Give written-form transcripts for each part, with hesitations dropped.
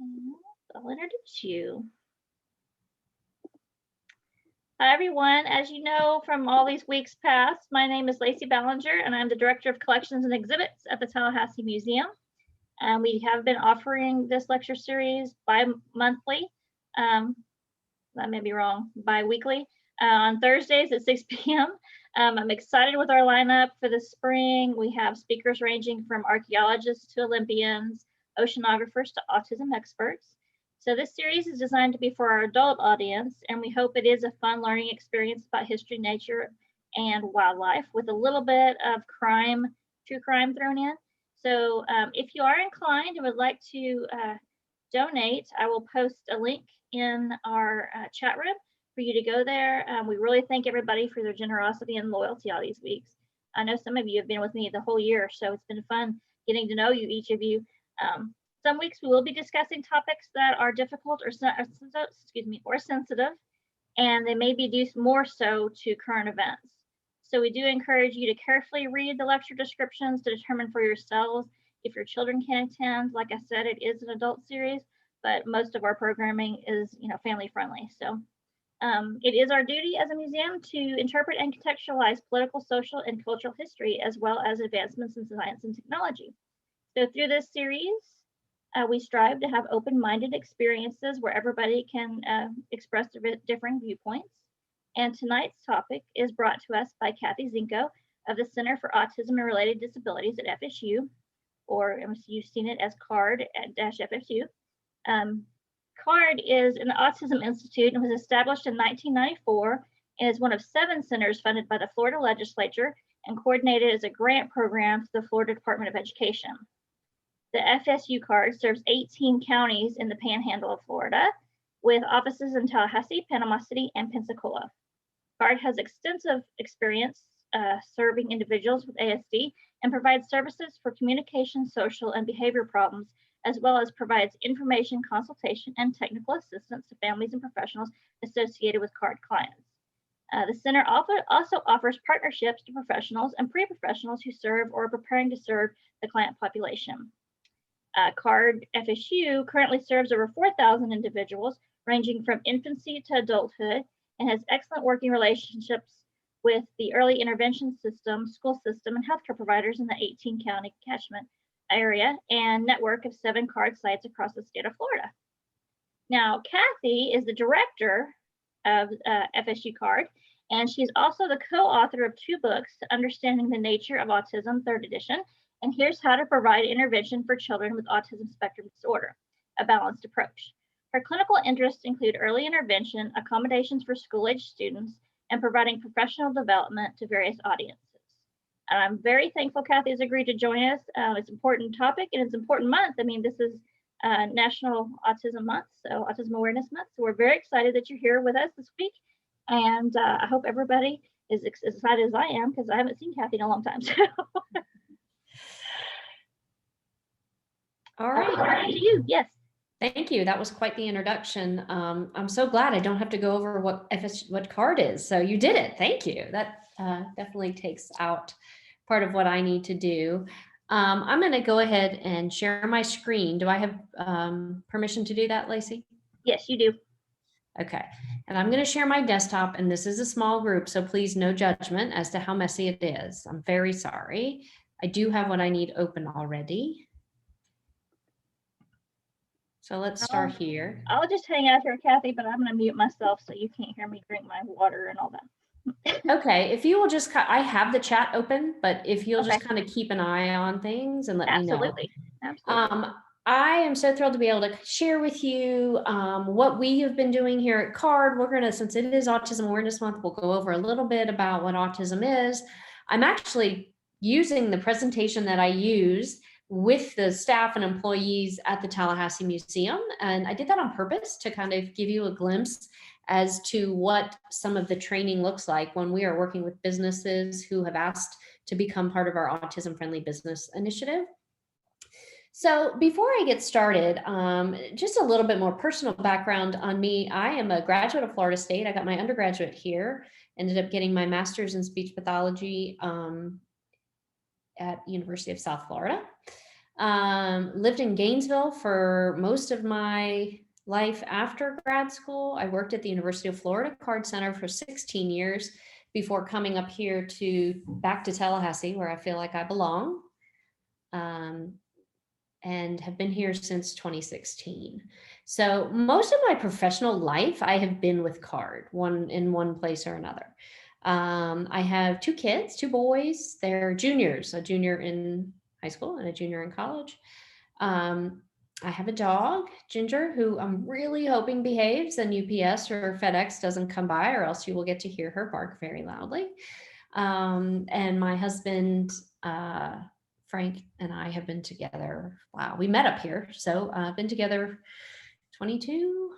And I'll introduce you. Hi, everyone. As you know from all these weeks past, my name is Lacey Ballinger, and I'm the Director of Collections and Exhibits at the Tallahassee Museum. And we have been offering this lecture series bi-monthly, that may be wrong, bi-weekly, on Thursdays at 6 p.m. I'm excited with our lineup for the spring. We have speakers ranging from archaeologists to Olympians, oceanographers to autism experts. So this series is designed to be for our adult audience, and we hope it is a fun learning experience about history, nature, and wildlife with a little bit of crime, true crime thrown in. So if you are inclined and would like to donate, I will post a link in our chat room for you to go there. We really thank everybody for their generosity and loyalty all these weeks. I know some of you have been with me the whole year, so it's been fun getting to know you, each of you. Some weeks we will be discussing topics that are difficult or sensitive, and they may be due more so to current events. So we do encourage you to carefully read the lecture descriptions to determine for yourselves if your children can attend. Like I said, it is an adult series, but most of our programming is, family friendly. So it is our duty as a museum to interpret and contextualize political, social, and cultural history, as well as advancements in science and technology. So through this series, we strive to have open-minded experiences where everybody can express differing viewpoints. And tonight's topic is brought to us by Catherine Zenko of the Center for Autism and Related Disabilities at FSU, or you've seen it as CARD at FSU. CARD is an autism institute and was established in 1994 and is one of 7 centers funded by the Florida legislature and coordinated as a grant program to the Florida Department of Education. The FSU CARD serves 18 counties in the panhandle of Florida, with offices in Tallahassee, Panama City, and Pensacola. CARD has extensive experience serving individuals with ASD and provides services for communication, social, and behavior problems, as well as provides information, consultation, and technical assistance to families and professionals associated with CARD clients. The center also offers partnerships to professionals and pre-professionals who serve or are preparing to serve the client population. CARD FSU currently serves over 4,000 individuals ranging from infancy to adulthood and has excellent working relationships with the early intervention system, school system, and healthcare providers in the 18-county catchment area and network of 7 CARD sites across the state of Florida. Now, Kathy is the director of FSU CARD, and she's also the co-author of 2 books, Understanding the Nature of Autism, 3rd edition, and Here's How to Provide Intervention for Children with Autism Spectrum Disorder, a Balanced Approach. Her clinical interests include early intervention, accommodations for school-age students, and providing professional development to various audiences. And I'm very thankful Kathy has agreed to join us. It's an important topic and it's an important month. I mean, this is National Autism Month, so Autism Awareness Month. So we're very excited that you're here with us this week. And I hope everybody is as excited as I am, because I haven't seen Kathy in a long time. So. All right. To you, yes. Thank you. That was quite the introduction. I'm so glad I don't have to go over what CARD is. So you did it. Thank you. That definitely takes out part of what I need to do. I'm going to go ahead and share my screen. Do I have permission to do that, Lacey? Yes, you do. Okay. And I'm going to share my desktop, and this is a small group, so please no judgment as to how messy it is. I'm very sorry. I do have what I need open already. So let's start here. I'll just hang out here, Kathy, but I'm going to mute myself so you can't hear me drink my water and all that. Okay, if you will just, I have the chat open, but if you'll just kind of keep an eye on things and let me know. Absolutely. I am so thrilled to be able to share with you what we have been doing here at CARD. We're going to, since it is Autism Awareness Month, we'll go over a little bit about what autism is. I'm actually using the presentation that I used with the staff and employees at the Tallahassee Museum. And I did that on purpose to kind of give you a glimpse as to what some of the training looks like when we are working with businesses who have asked to become part of our Autism-Friendly Business initiative. So before I get started, just a little bit more personal background on me. I am a graduate of Florida State. I got my undergraduate here, ended up getting my master's in speech pathology at University of South Florida. Lived in Gainesville for most of my life after grad school. I worked at the University of Florida Card Center for 16 years before coming up here back to Tallahassee, where I feel like I belong. And have been here since 2016. So most of my professional life, I have been with CARD, in one place or another. I have 2 kids, 2 boys. They're juniors, a junior in high school and a junior in college. I have a dog, Ginger, who I'm really hoping behaves and UPS or FedEx doesn't come by, or else you will get to hear her bark very loudly. And my husband, Frank, and I have been together. Wow, we met up here. So I've been together 22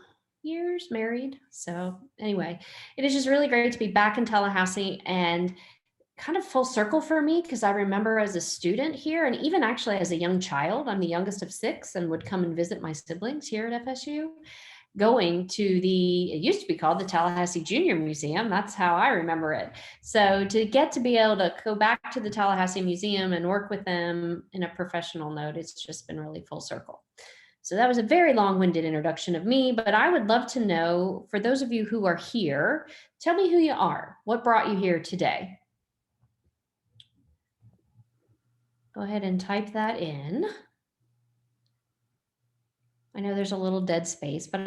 years, married. So anyway, it is just really great to be back in Tallahassee, and kind of full circle for me, because I remember as a student here, and even actually as a young child, I'm the youngest of 6 and would come and visit my siblings here at FSU, going to it used to be called the Tallahassee Junior Museum. That's how I remember it. So to get to be able to go back to the Tallahassee Museum and work with them in a professional note, it's just been really full circle. So that was a very long-winded introduction of me, but I would love to know, for those of you who are here, tell me who you are. What brought you here today? Go ahead and type that in. I know there's a little dead space, but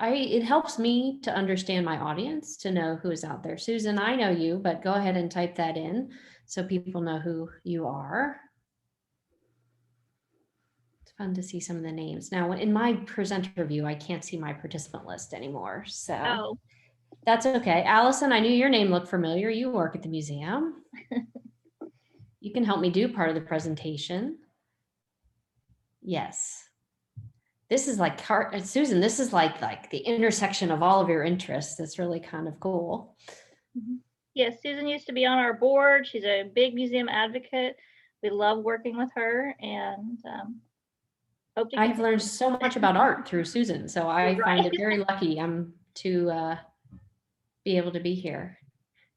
it helps me to understand my audience, to know who is out there. Susan, I know you, but go ahead and type that in so people know who you are. It's fun to see some of the names. Now, in my presenter view, I can't see my participant list anymore, so that's okay. Allison, I knew your name looked familiar. You work at the museum. You can help me do part of the presentation. Yes. This is like, Susan, this is like the intersection of all of your interests. That's really kind of cool. Yes, Susan used to be on our board. She's a big museum advocate. We love working with her, and I've learned so much about art through Susan, so I find it very lucky to be able to be here.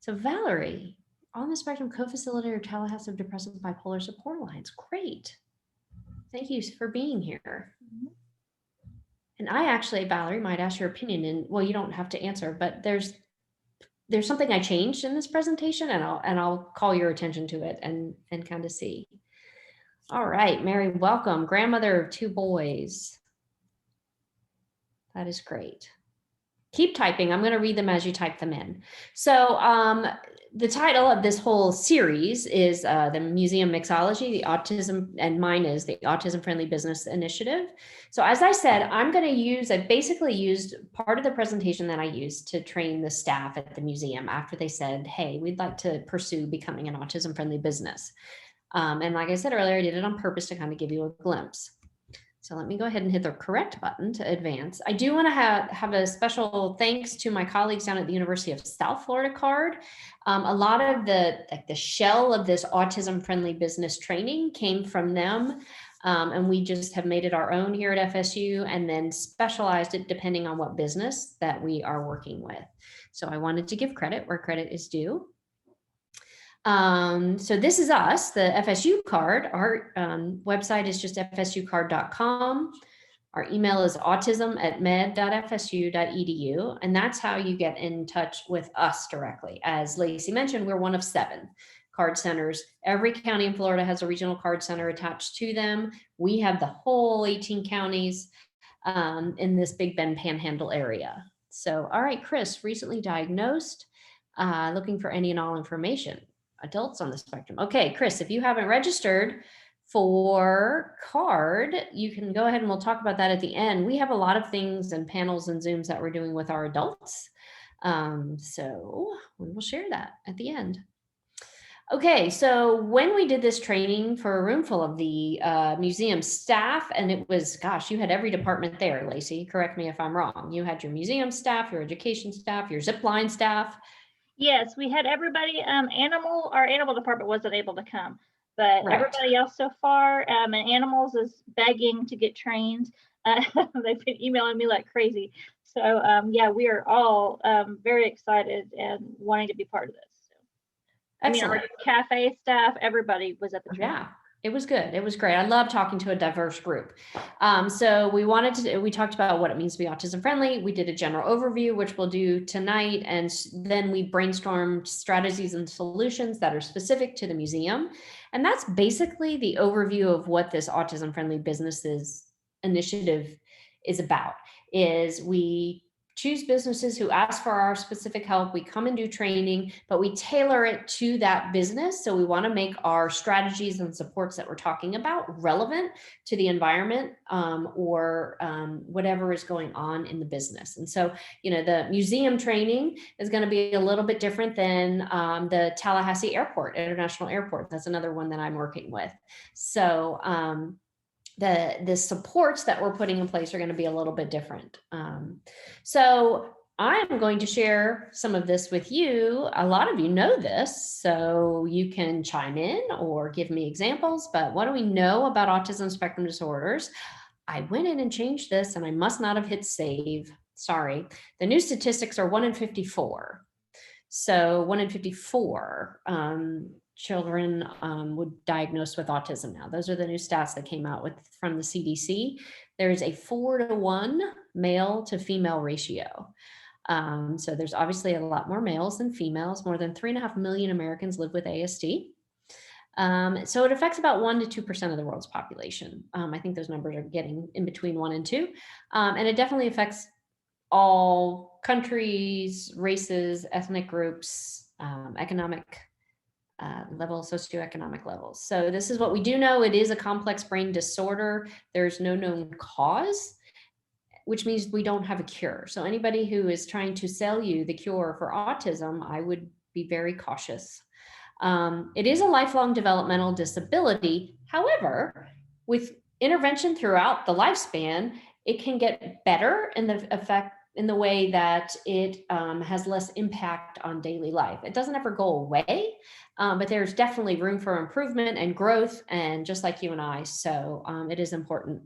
So Valerie, on the Spectrum co-facilitator, Tallahassee Depressive Bipolar Support Alliance. Great. Thank you for being here. And I actually, Valerie, might ask your opinion, and well, you don't have to answer, but there's something I changed in this presentation, and I'll call your attention to it and kind of see. All right, Mary, welcome. Grandmother of 2 boys. That is great. Keep typing. I'm going to read them as you type them in. So the title of this whole series is the Museum Mixology, the Autism, and mine is the Autism-Friendly Business Initiative. So as I said, I basically used part of the presentation that I used to train the staff at the museum after they said, hey, we'd like to pursue becoming an autism-friendly business. And like I said earlier, I did it on purpose to kind of give you a glimpse. So let me go ahead and hit the correct button to advance. I do want to have a special thanks to my colleagues down at the University of South Florida CARD. A lot of the shell of this autism-friendly business training came from them. And we just have made it our own here at FSU, and then specialized it depending on what business that we are working with. So I wanted to give credit where credit is due. So this is us, the FSU CARD. Our website is just fsucard.com. Our email is autism@med.fsu.edu, and that's how you get in touch with us directly. As Lacey mentioned, we're one of 7 CARD centers. Every county in Florida has a regional CARD center attached to them. We have the whole 18 counties in this Big Bend Panhandle area. So, all right, Chris, recently diagnosed, looking for any and all information. Adults on the spectrum. Okay, Chris, if you haven't registered for CARD, you can go ahead and we'll talk about that at the end. We have a lot of things and panels and Zooms that we're doing with our adults. So we will share that at the end. Okay, so when we did this training for a room full of the museum staff, and it was, gosh, you had every department there, Lacey, correct me if I'm wrong. You had your museum staff, your education staff, your zipline staff. Yes, we had everybody. Our animal department wasn't able to come, but right. Everybody else so far, and animals is begging to get trained. They've been emailing me like crazy. So yeah, we are all very excited and wanting to be part of this. So, I mean, our cafe staff, everybody was at the training. Yeah. It was good. It was great. I love talking to a diverse group. So we talked about what it means to be autism friendly. We did a general overview, which we'll do tonight. And then we brainstormed strategies and solutions that are specific to the museum. And that's basically the overview of what this Autism Friendly Businesses initiative is about. Is we choose businesses who ask for our specific help. We come and do training, but we tailor it to that business. So we want to make our strategies and supports that we're talking about relevant to the environment or whatever is going on in the business. And so, the museum training is going to be a little bit different than the Tallahassee Airport, International Airport. That's another one that I'm working with. So, the supports that we're putting in place are going to be a little bit different. So I'm going to share some of this with you. A lot of you know this, so you can chime in or give me examples, but what do we know about autism spectrum disorders? I went in and changed this and I must not have hit save. Sorry. The new statistics are 1 in 54. So 1 in 54 children would diagnose with autism now. Those are the new stats that came out from the CDC. There is a 4-to-1 male to female ratio. So there's obviously a lot more males than females. More than 3.5 million Americans live with ASD. So it affects about 1 to 2% of the world's population. I think those numbers are getting in between 1 and 2. And it definitely affects all countries, races, ethnic groups, economic level, socioeconomic levels. So this is what we do know. It is a complex brain disorder. There's no known cause, which means we don't have a cure. So anybody who is trying to sell you the cure for autism, I would be very cautious. It is a lifelong developmental disability. However, with intervention throughout the lifespan, it can get better in the way that it has less impact on daily life. It doesn't ever go away, but there's definitely room for improvement and growth, and just like you and I, so it is important.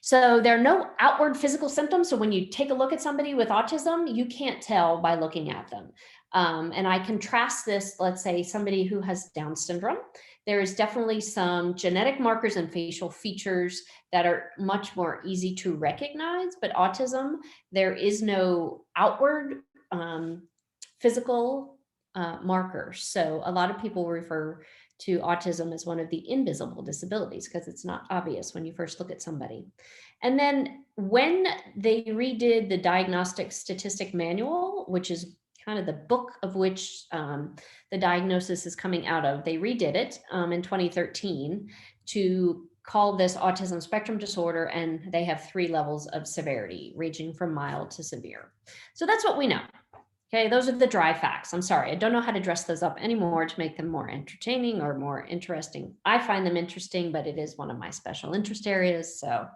So there are no outward physical symptoms. So when you take a look at somebody with autism, you can't tell by looking at them. And I contrast this, let's say somebody who has Down syndrome. There is definitely some genetic markers and facial features that are much more easy to recognize, but autism, there is no outward physical markers. So a lot of people refer to autism as one of the invisible disabilities because it's not obvious when you first look at somebody. And then when they redid the Diagnostic Statistic Manual, which is kind of the book of which the diagnosis is coming out of, they redid it in 2013 to call this Autism Spectrum Disorder, and they have 3 levels of severity, ranging from mild to severe. So that's what we know. Okay, those are the dry facts. I'm sorry, I don't know how to dress those up anymore to make them more entertaining or more interesting. I find them interesting, but it is one of my special interest areas. So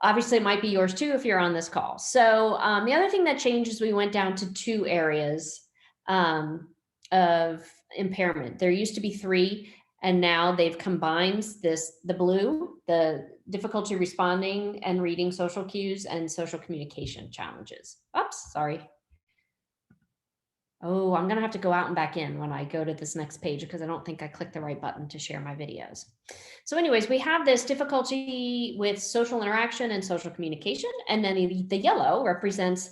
obviously it might be yours too if you're on this call. So the other thing that changed is we went down to 2 areas of impairment. There used to be 3, and now they've combined the blue, the difficulty responding and reading social cues, and social communication challenges. Oops, sorry. Oh, I'm going to have to go out and back in when I go to this next page because I don't think I clicked the right button to share my videos. So anyways, we have this difficulty with social interaction and social communication. And then the yellow represents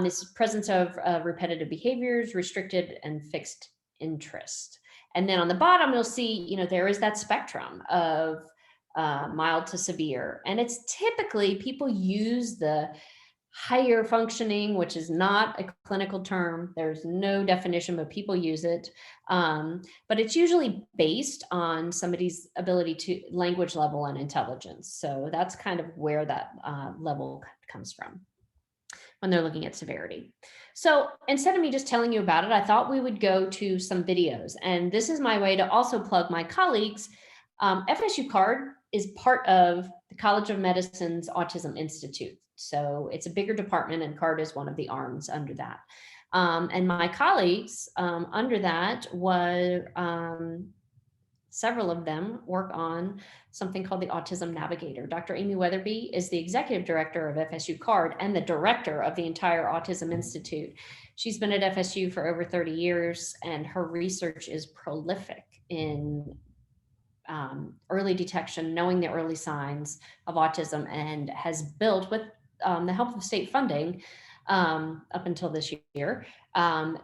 this presence of repetitive behaviors, restricted and fixed interest. And then on the bottom, you'll see, there is that spectrum of mild to severe. And it's typically people use the higher functioning, which is not a clinical term. There's no definition, but people use it. But it's usually based on somebody's ability to language level and intelligence. So that's kind of where that level comes from when they're looking at severity. So instead of me just telling you about it, I thought we would go to some videos. And this is my way to also plug my colleagues. FSU CARD is part of the College of Medicine's Autism Institute. So it's a bigger department, and CARD is one of the arms under that. And my colleagues under that were, several of them work on something called the Autism Navigator. Dr. Amy Weatherby is the executive director of FSU CARD and the director of the entire Autism Institute. She's been at FSU for over 30 years, and her research is prolific. in early detection, knowing the early signs of autism, and has built, with the help of state funding up until this year,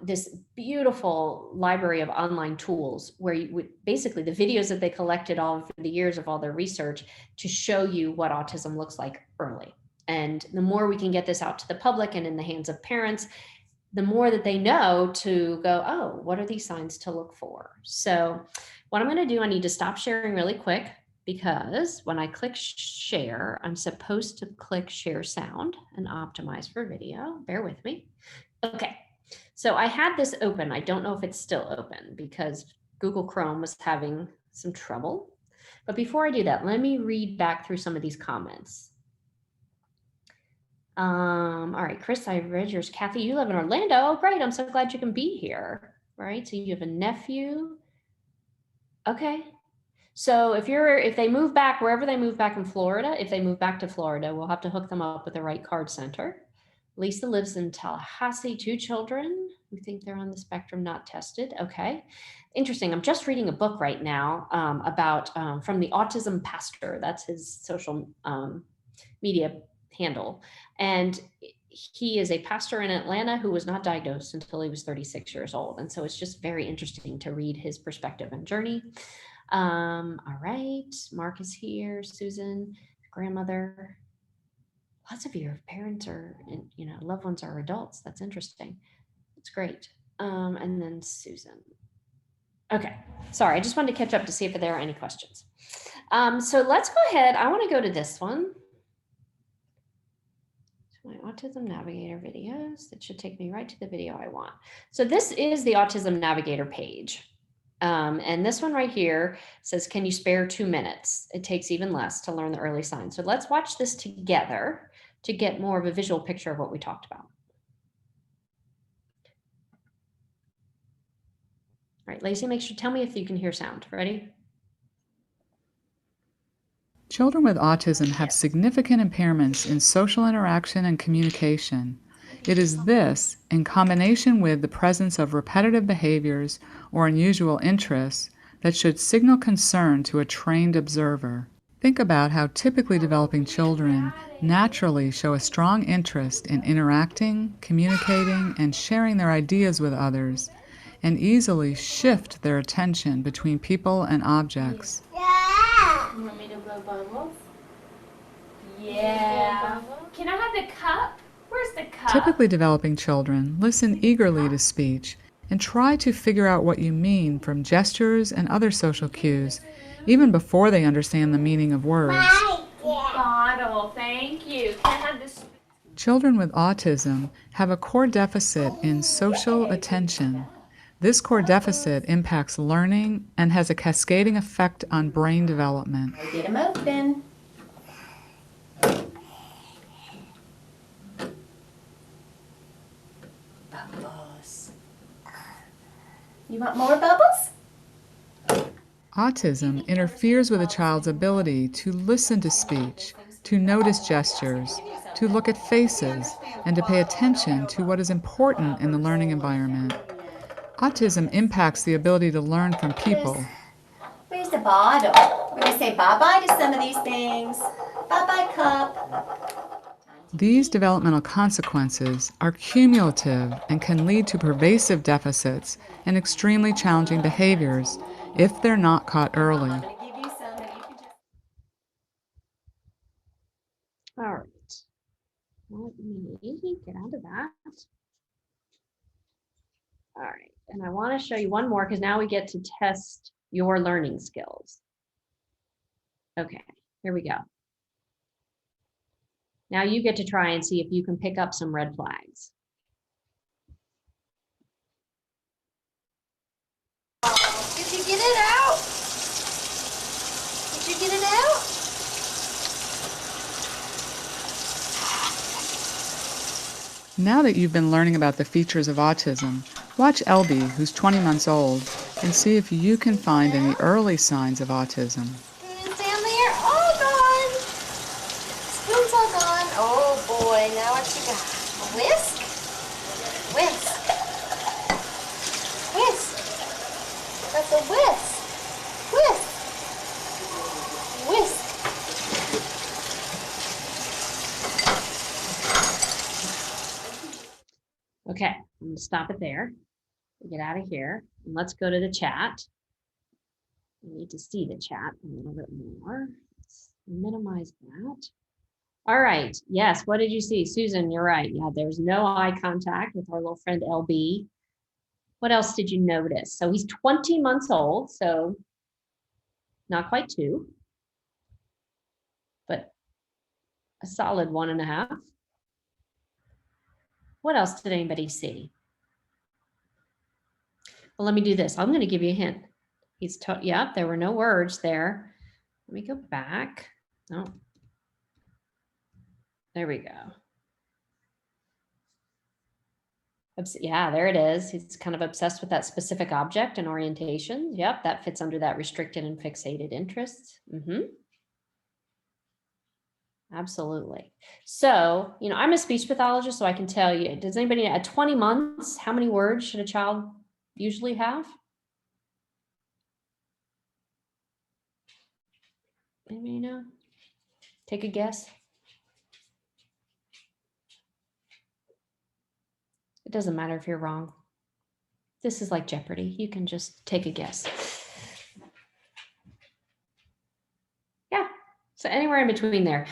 this beautiful library of online tools where you would basically the videos that they collected all through the years of all their research to show you what autism looks like early. And the more we can get this out to the public and in the hands of parents, the more that they know to go, oh, what are these signs to look for? So what I'm going to do, I need to stop sharing really quick, because when I click share, I'm supposed to click share sound and optimize for video. Bear with me. Okay, so I had this open. I don't know if it's still open because Google Chrome was having some trouble. But before I do that, let me read back through some of these comments. All right, Chris, I read yours. Kathy, you live in Orlando. Oh, great. I'm so glad you can be here. All right, so you have a nephew. Okay. So if they move back, wherever they move back in Florida, if they move back to Florida, we'll have to hook them up with the right CARD center. Lisa lives in Tallahassee, 2 children. We think they're on the spectrum, not tested. Okay. Interesting. I'm just reading a book right now about from the Autism Pastor. That's his social media handle. And he is a pastor in Atlanta who was not diagnosed until he was 36 years old. And so it's just very interesting to read his perspective and journey. All right, Mark is here, Susan, grandmother. Lots of your parents are, loved ones are adults. That's interesting. That's great. And then Susan. Okay, sorry, I just wanted to catch up to see if there are any questions. So let's go ahead. I want to go to this one. My Autism Navigator videos. That should take me right to the video I want. So this is the Autism Navigator page. And this one right here says, can you spare 2 minutes? It takes even less to learn the early signs. So let's watch this together to get more of a visual picture of what we talked about. All right, Lacey, tell me if you can hear sound. Ready? Children with autism have significant impairments in social interaction and communication. It is this, in combination with the presence of repetitive behaviors or unusual interests, that should signal concern to a trained observer. Think about how typically developing children naturally show a strong interest in interacting, communicating, and sharing their ideas with others, and easily shift their attention between people and objects. You want me to blow bubbles? Yeah. Can I have the cup? Where's the cup? Typically developing children listen eagerly to speech and try to figure out what you mean from gestures and other social cues, even before they understand the meaning of words. Bottle, thank you. Can I have this? Children with autism have a core deficit in social attention. This core deficit impacts learning and has a cascading effect on brain development. Get them open. Bubbles. You want more bubbles? Autism interferes with a child's ability to listen to speech, to notice gestures, to look at faces, and to pay attention to what is important in the learning environment. Autism impacts the ability to learn from people. Where's the bottle? We're going to say bye-bye to some of these things. Bye-bye, cup. These developmental consequences are cumulative and can lead to pervasive deficits and extremely challenging behaviors if they're not caught early. I'm going to give you some and you can just... All right. Let me get out of that. All right. And I want to show you one more because now we get to test your learning skills. Okay, here we go. Now you get to try and see if you can pick up some red flags. Did you get it out? Did you get it out? Now that you've been learning about the features of autism, watch Elby, who's 20 months old, and see if you can find any early signs of autism. Spoon's down there. Oh, gone. Spoon's all gone. Oh, boy. Now what you got? A whisk? Whisk. Whisk. That's a whisk. Okay, I'm going to stop it there. Get out of here. And let's go to the chat. We need to see the chat a little bit more. Let's minimize that. All right. Yes. What did you see? Susan, you're right. Yeah, there's no eye contact with our little friend LB. What else did you notice? So he's 20 months old, so not quite 2, but a solid 1.5. What else did anybody see? Well, let me do this. I'm going to give you a hint. Yeah, there were no words there. Let me go back. Oh, there we go. Yeah, there it is. He's kind of obsessed with that specific object and orientation. Yep, that fits under that restricted and fixated interests. Absolutely. So, I'm a speech pathologist, so I can tell you, does anybody at 20 months, how many words should a child usually have? Anybody know? Take a guess. It doesn't matter if you're wrong. This is like Jeopardy. You can just take a guess. Yeah, so anywhere in between there.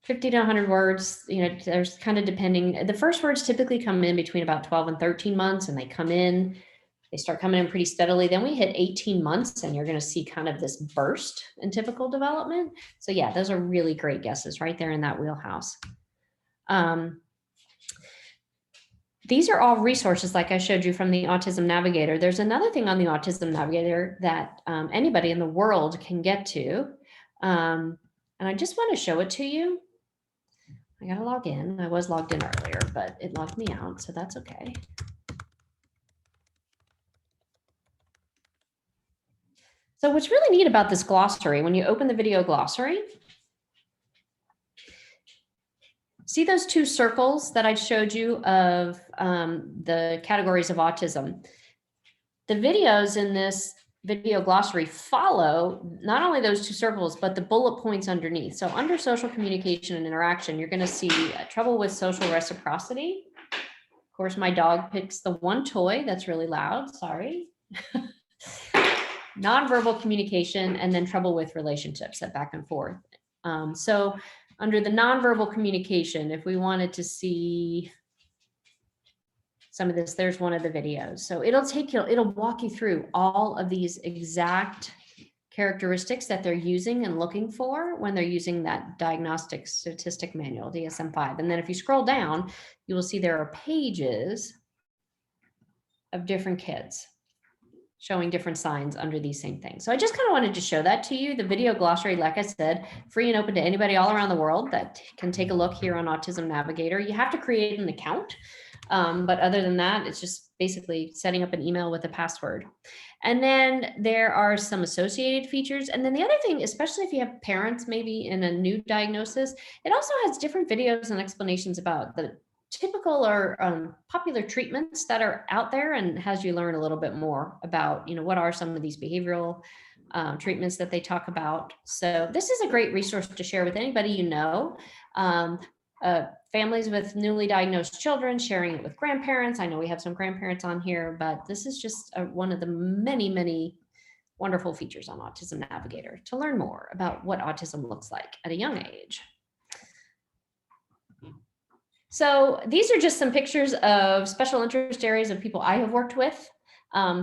50 to 100 words, there's kind of depending. The first words typically come in between about 12 and 13 months, and they start coming in pretty steadily. Then we hit 18 months and you're going to see kind of this burst in typical development. So yeah, those are really great guesses right there in that wheelhouse. These are all resources like I showed you from the Autism Navigator. There's another thing on the Autism Navigator that anybody in the world can get to. And I just want to show it to you. I got to log in. I was logged in earlier, but it logged me out, so that's okay. So what's really neat about this glossary, when you open the video glossary, see those 2 circles that I showed you of the categories of autism? The videos in this video glossary follow not only those 2 circles, but the bullet points underneath. So under social communication and interaction, you're going to see trouble with social reciprocity. Of course, my dog picks the one toy that's really loud. Sorry. Nonverbal communication, and then trouble with relationships, that back and forth. So under the nonverbal communication, if we wanted to see some of this, there's one of the videos. So it'll walk you through all of these exact characteristics that they're using and looking for when they're using that diagnostic statistic manual, DSM-5. And then if you scroll down, you will see there are pages of different kids showing different signs under these same things. So I just kind of wanted to show that to you. The video glossary, like I said, free and open to anybody all around the world that can take a look here on Autism Navigator. You have to create an account. But other than that, it's just basically setting up an email with a password. And then there are some associated features. And then the other thing, especially if you have parents maybe in a new diagnosis, it also has different videos and explanations about the typical or popular treatments that are out there, and has you learn a little bit more about, what are some of these behavioral treatments that they talk about. So this is a great resource to share with anybody families with newly diagnosed children, sharing it with grandparents. I know we have some grandparents on here, but this is just one of the many, many wonderful features on Autism Navigator to learn more about what autism looks like at a young age. So these are just some pictures of special interest areas of people I have worked with.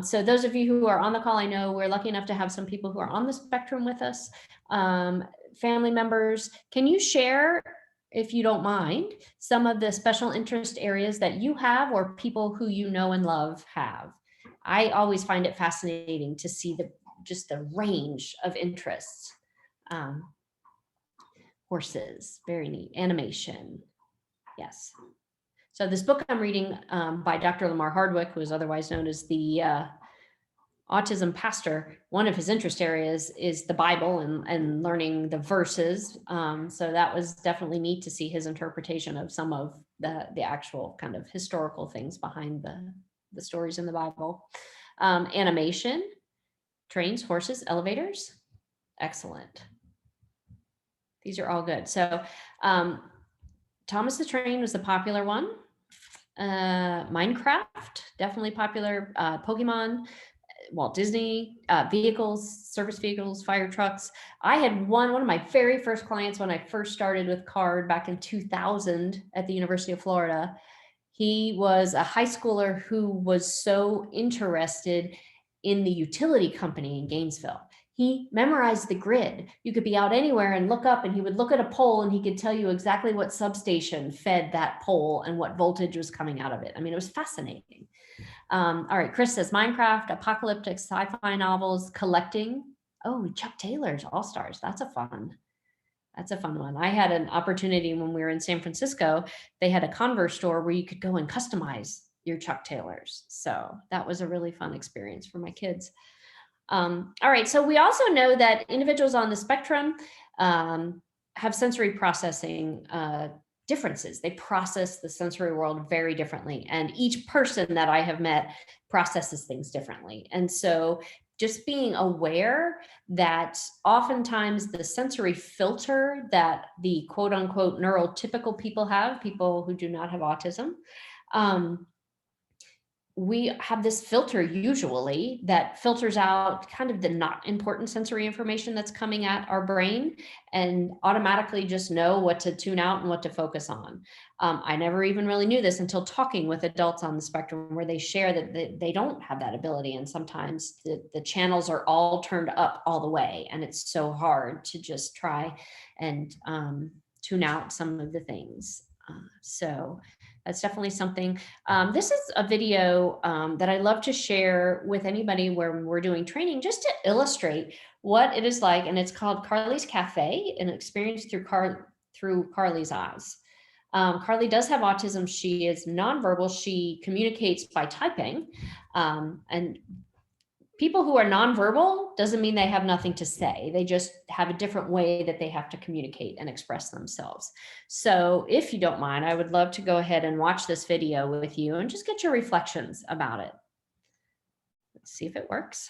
So those of you who are on the call, I know we're lucky enough to have some people who are on the spectrum with us, family members. Can you share, if you don't mind, some of the special interest areas that you have or people who you know and love have? I always find it fascinating to see just the range of interests. Horses, very neat. Animation. Yes. So this book I'm reading by Dr. Lamar Hardwick, who is otherwise known as the autism pastor, one of his interest areas is the Bible and learning the verses. So that was definitely neat to see his interpretation of some of the actual kind of historical things behind the stories in the Bible. Animation, trains, horses, elevators. Excellent. These are all good. So Thomas the Train was the popular one. Minecraft, definitely popular. Pokemon, Walt Disney, vehicles, service vehicles, fire trucks. I had one of my very first clients when I first started with CARD back in 2000 at the University of Florida. He was a high schooler who was so interested in the utility company in Gainesville. He memorized the grid. You could be out anywhere and look up, and he would look at a pole and he could tell you exactly what substation fed that pole and what voltage was coming out of it. I mean, it was fascinating. All right, Chris says Minecraft, apocalyptic sci-fi novels, collecting. Oh, Chuck Taylor's All Stars. That's a fun one. I had an opportunity when we were in San Francisco. They had a Converse store where you could go and customize your Chuck Taylors. So that was a really fun experience for my kids. All right, so we also know that individuals on the spectrum have sensory processing differences. They process the sensory world very differently. And each person that I have met processes things differently. And so just being aware that oftentimes the sensory filter that the quote unquote neurotypical people have, people who do not have autism, we have this filter usually that filters out kind of the not important sensory information that's coming at our brain and automatically just know what to tune out and what to focus on. I never even really knew this until talking with adults on the spectrum, where they share that they don't have that ability. And sometimes the channels are all turned up all the way. And it's so hard to just try and tune out some of the things. So that's definitely something. This is a video that I love to share with anybody where we're doing training, just to illustrate what it is like. And it's called Carly's Cafe, an experience through Carly's eyes. Carly does have autism. She is nonverbal. She communicates by typing. And people who are nonverbal doesn't mean they have nothing to say. They just have a different way that they have to communicate and express themselves. So if you don't mind, I would love to go ahead and watch this video with you and just get your reflections about it. Let's see if it works.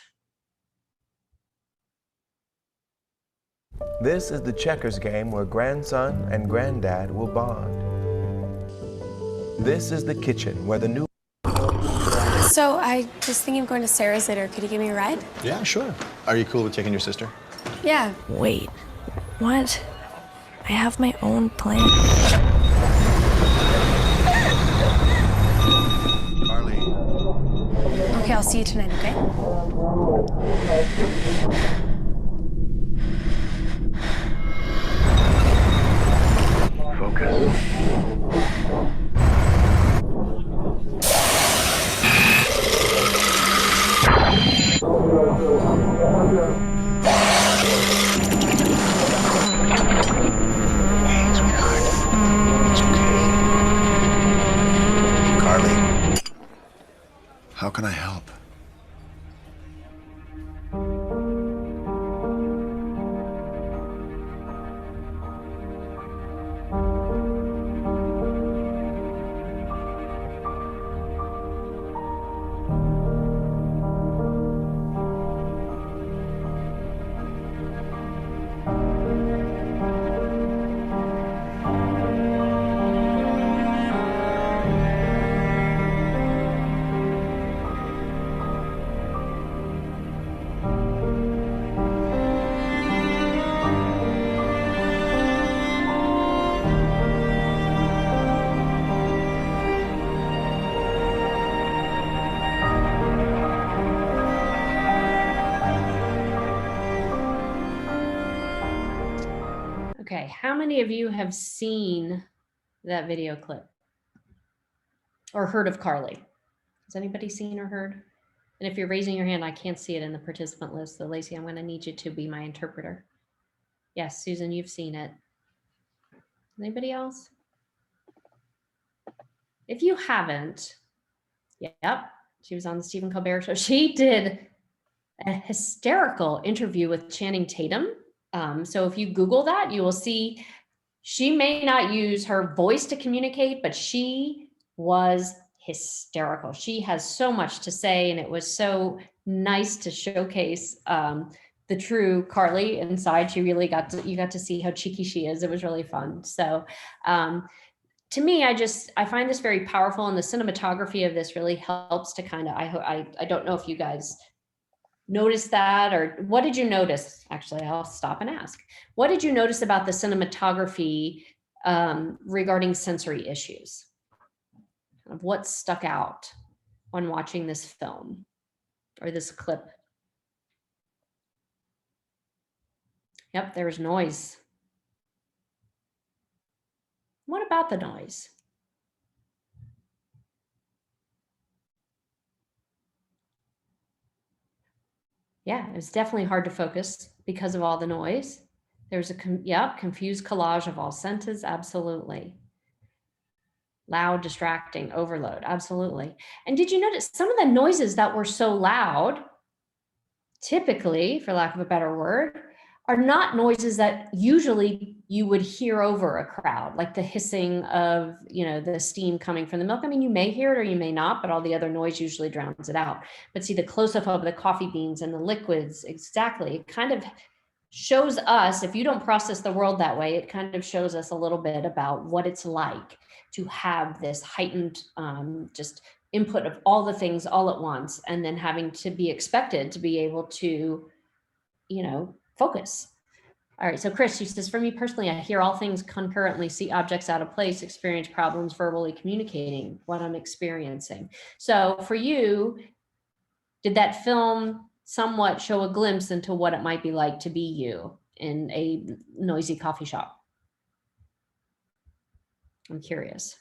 This is the checkers game where grandson and granddad will bond. This is the kitchen where the new... So I was thinking of going to Sarah's later. Could you give me a ride? Yeah, sure. Are you cool with taking your sister? Yeah. Wait, what? I have my own plan. Carly. Okay, I'll see you tonight, okay? Focus. Hey, sweetheart. It's okay. Carly, how can I help? Okay, how many of you have seen that video clip or heard of Carly? Has anybody seen or heard? And if you're raising your hand, I can't see it in the participant list. So Lacey, I'm going to need you to be my interpreter. Yes, Susan, you've seen it. Anybody else? If you haven't, yep, she was on the Stephen Colbert Show. She did a hysterical interview with Channing Tatum. So if you Google that, you will see she may not use her voice to communicate, but she was hysterical. She has so much to say, and it was so nice to showcase the true Carly inside. She really you got to see how cheeky she is. It was really fun. So to me, I find this very powerful, and the cinematography of this really helps to kind of, I don't know if you guys noticed that, or what did you notice? Actually, I'll stop and ask. What did you notice about the cinematography regarding sensory issues? Of what stuck out when watching this film or this clip? Yep, there was noise. What about the noise? Yeah, it was definitely hard to focus because of all the noise. There's a confused collage of all senses, absolutely. Loud, distracting, overload, absolutely. And did you notice some of the noises that were so loud, typically, for lack of a better word, are not noises that usually you would hear over a crowd, like the hissing of, the steam coming from the milk. I mean, you may hear it or you may not, but all the other noise usually drowns it out. But see the close-up of the coffee beans and the liquids, exactly. It kind of shows us, if you don't process the world that way, it kind of shows us a little bit about what it's like to have this heightened just input of all the things all at once, and then having to be expected to be able to, focus. All right, so Chris, she says, for me personally, I hear all things concurrently, see objects out of place, experience problems verbally communicating what I'm experiencing. So for you, did that film somewhat show a glimpse into what it might be like to be you in a noisy coffee shop? I'm curious.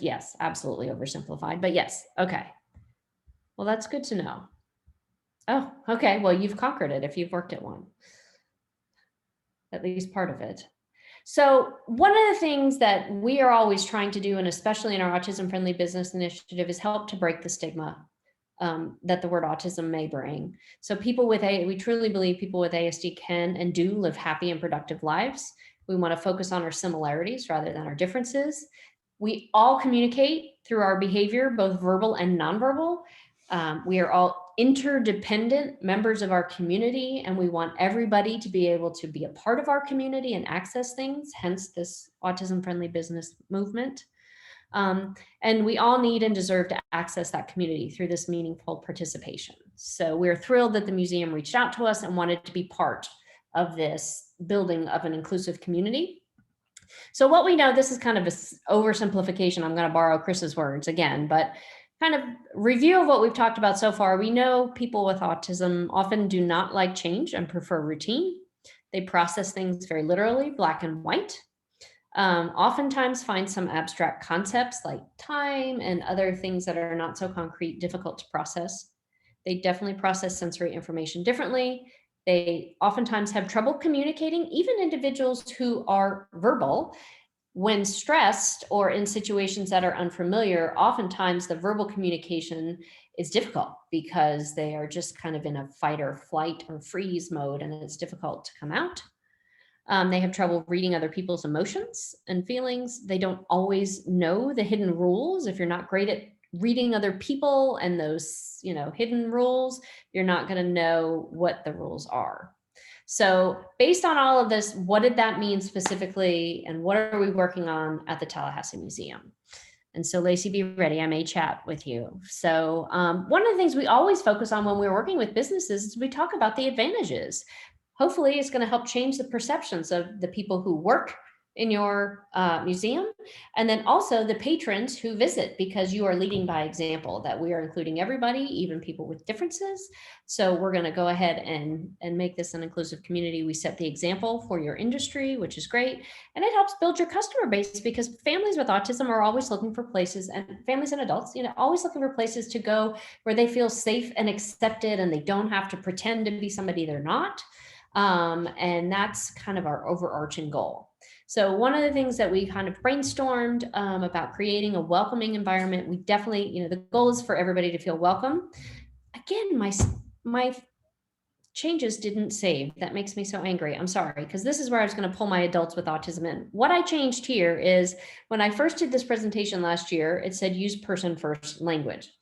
Yes, absolutely oversimplified, but yes, okay. Well, that's good to know. Oh, okay, well, you've conquered it if you've worked at one. At least part of it. So one of the things that we are always trying to do, and especially in our Autism-Friendly Business Initiative, is help to break the stigma that the word autism may bring. So we truly believe people with ASD can and do live happy and productive lives. We want to focus on our similarities rather than our differences. We all communicate through our behavior, both verbal and nonverbal. We are all interdependent members of our community, and we want everybody to be able to be a part of our community and access things, hence this Autism-Friendly Business movement. And we all need and deserve to access that community through this meaningful participation. So we're thrilled that the museum reached out to us and wanted to be part of this building of an inclusive community. So what we know, this is kind of an oversimplification. I'm going to borrow Chris's words again, but kind of review of what we've talked about so far. We know people with autism often do not like change and prefer routine. They process things very literally, black and white. Oftentimes find some abstract concepts like time and other things that are not so concrete, difficult to process. They definitely process sensory information differently. They oftentimes have trouble communicating, even individuals who are verbal. When stressed or in situations that are unfamiliar, oftentimes the verbal communication is difficult because they are just kind of in a fight or flight or freeze mode, and it's difficult to come out. They have trouble reading other people's emotions and feelings. They don't always know the hidden rules. If you're not great at reading other people and those, hidden rules, you're not going to know what the rules are. So based on all of this, what did that mean specifically, and what are we working on at the Tallahassee Museum? And so Lacey, be ready, I may chat with you. So one of the things we always focus on when we're working with businesses is we talk about the advantages. Hopefully it's going to help change the perceptions of the people who work in your museum, and then also the patrons who visit, because you are leading by example, that we are including everybody, even people with differences. So we're going to go ahead and make this an inclusive community. We set the example for your industry, which is great. And it helps build your customer base, because families with autism are always looking for places, and families and adults, always looking for places to go where they feel safe and accepted, and they don't have to pretend to be somebody they're not. And that's kind of our overarching goal. So one of the things that we kind of brainstormed about creating a welcoming environment, we definitely, the goal is for everybody to feel welcome. Again, my changes didn't save. That makes me so angry. I'm sorry, because this is where I was going to pull my adults with autism in. What I changed here is when I first did this presentation last year, it said use person first language.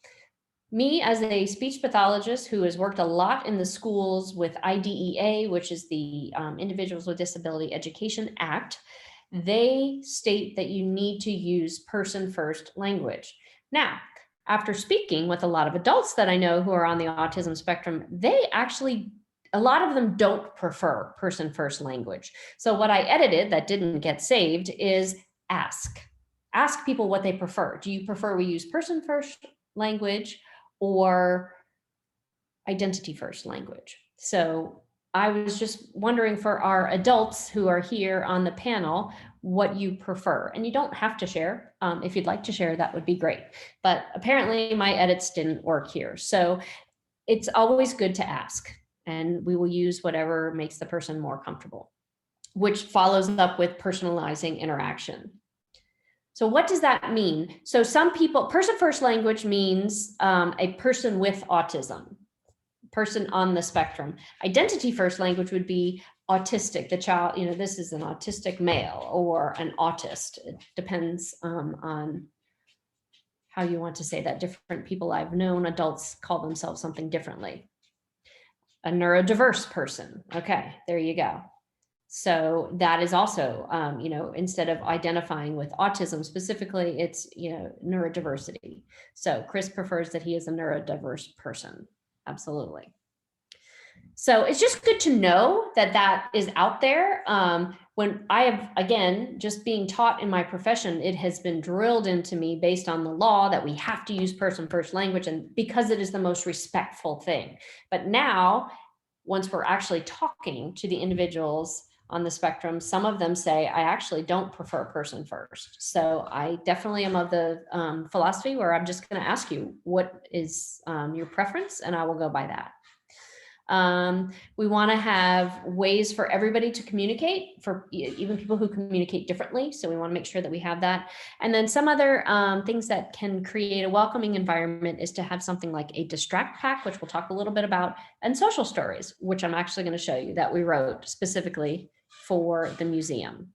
Me, as a speech pathologist who has worked a lot in the schools with IDEA, which is the Individuals with Disability Education Act, they state that you need to use person-first language. Now, after speaking with a lot of adults that I know who are on the autism spectrum, they actually, a lot of them don't prefer person-first language. So what I edited that didn't get saved is ask. Ask people what they prefer. Do you prefer we use person-first language or identity-first language? So I was just wondering for our adults who are here on the panel, what you prefer. And you don't have to share. If you'd like to share, that would be great. But apparently my edits didn't work here. So it's always good to ask, and we will use whatever makes the person more comfortable, which follows up with personalizing interaction. So what does that mean? So some people, person-first language means a person with autism, person on the spectrum. Identity-first language would be autistic, the child, you know, this is an autistic male or an autist. It depends on how you want to say that. Different people I've known, adults call themselves something differently. A neurodiverse person. Okay, there you go. So that is also, you know, instead of identifying with autism specifically, it's, you know, neurodiversity. So Chris prefers that he is a neurodiverse person. Absolutely. So it's just good to know that that is out there. When I have, again, just being taught in my profession, it has been drilled into me based on the law that we have to use person-first language, and because it is the most respectful thing. But now, once we're actually talking to the individuals on the spectrum, some of them say, I actually don't prefer person first. So I definitely am of the philosophy where I'm just going to ask you, what is your preference? And I will go by that. We want to have ways for everybody to communicate, for even people who communicate differently. So we want to make sure that we have that. And then some other things that can create a welcoming environment is to have something like a distract pack, which we'll talk a little bit about, and social stories, which I'm actually going to show you that we wrote specifically for the museum.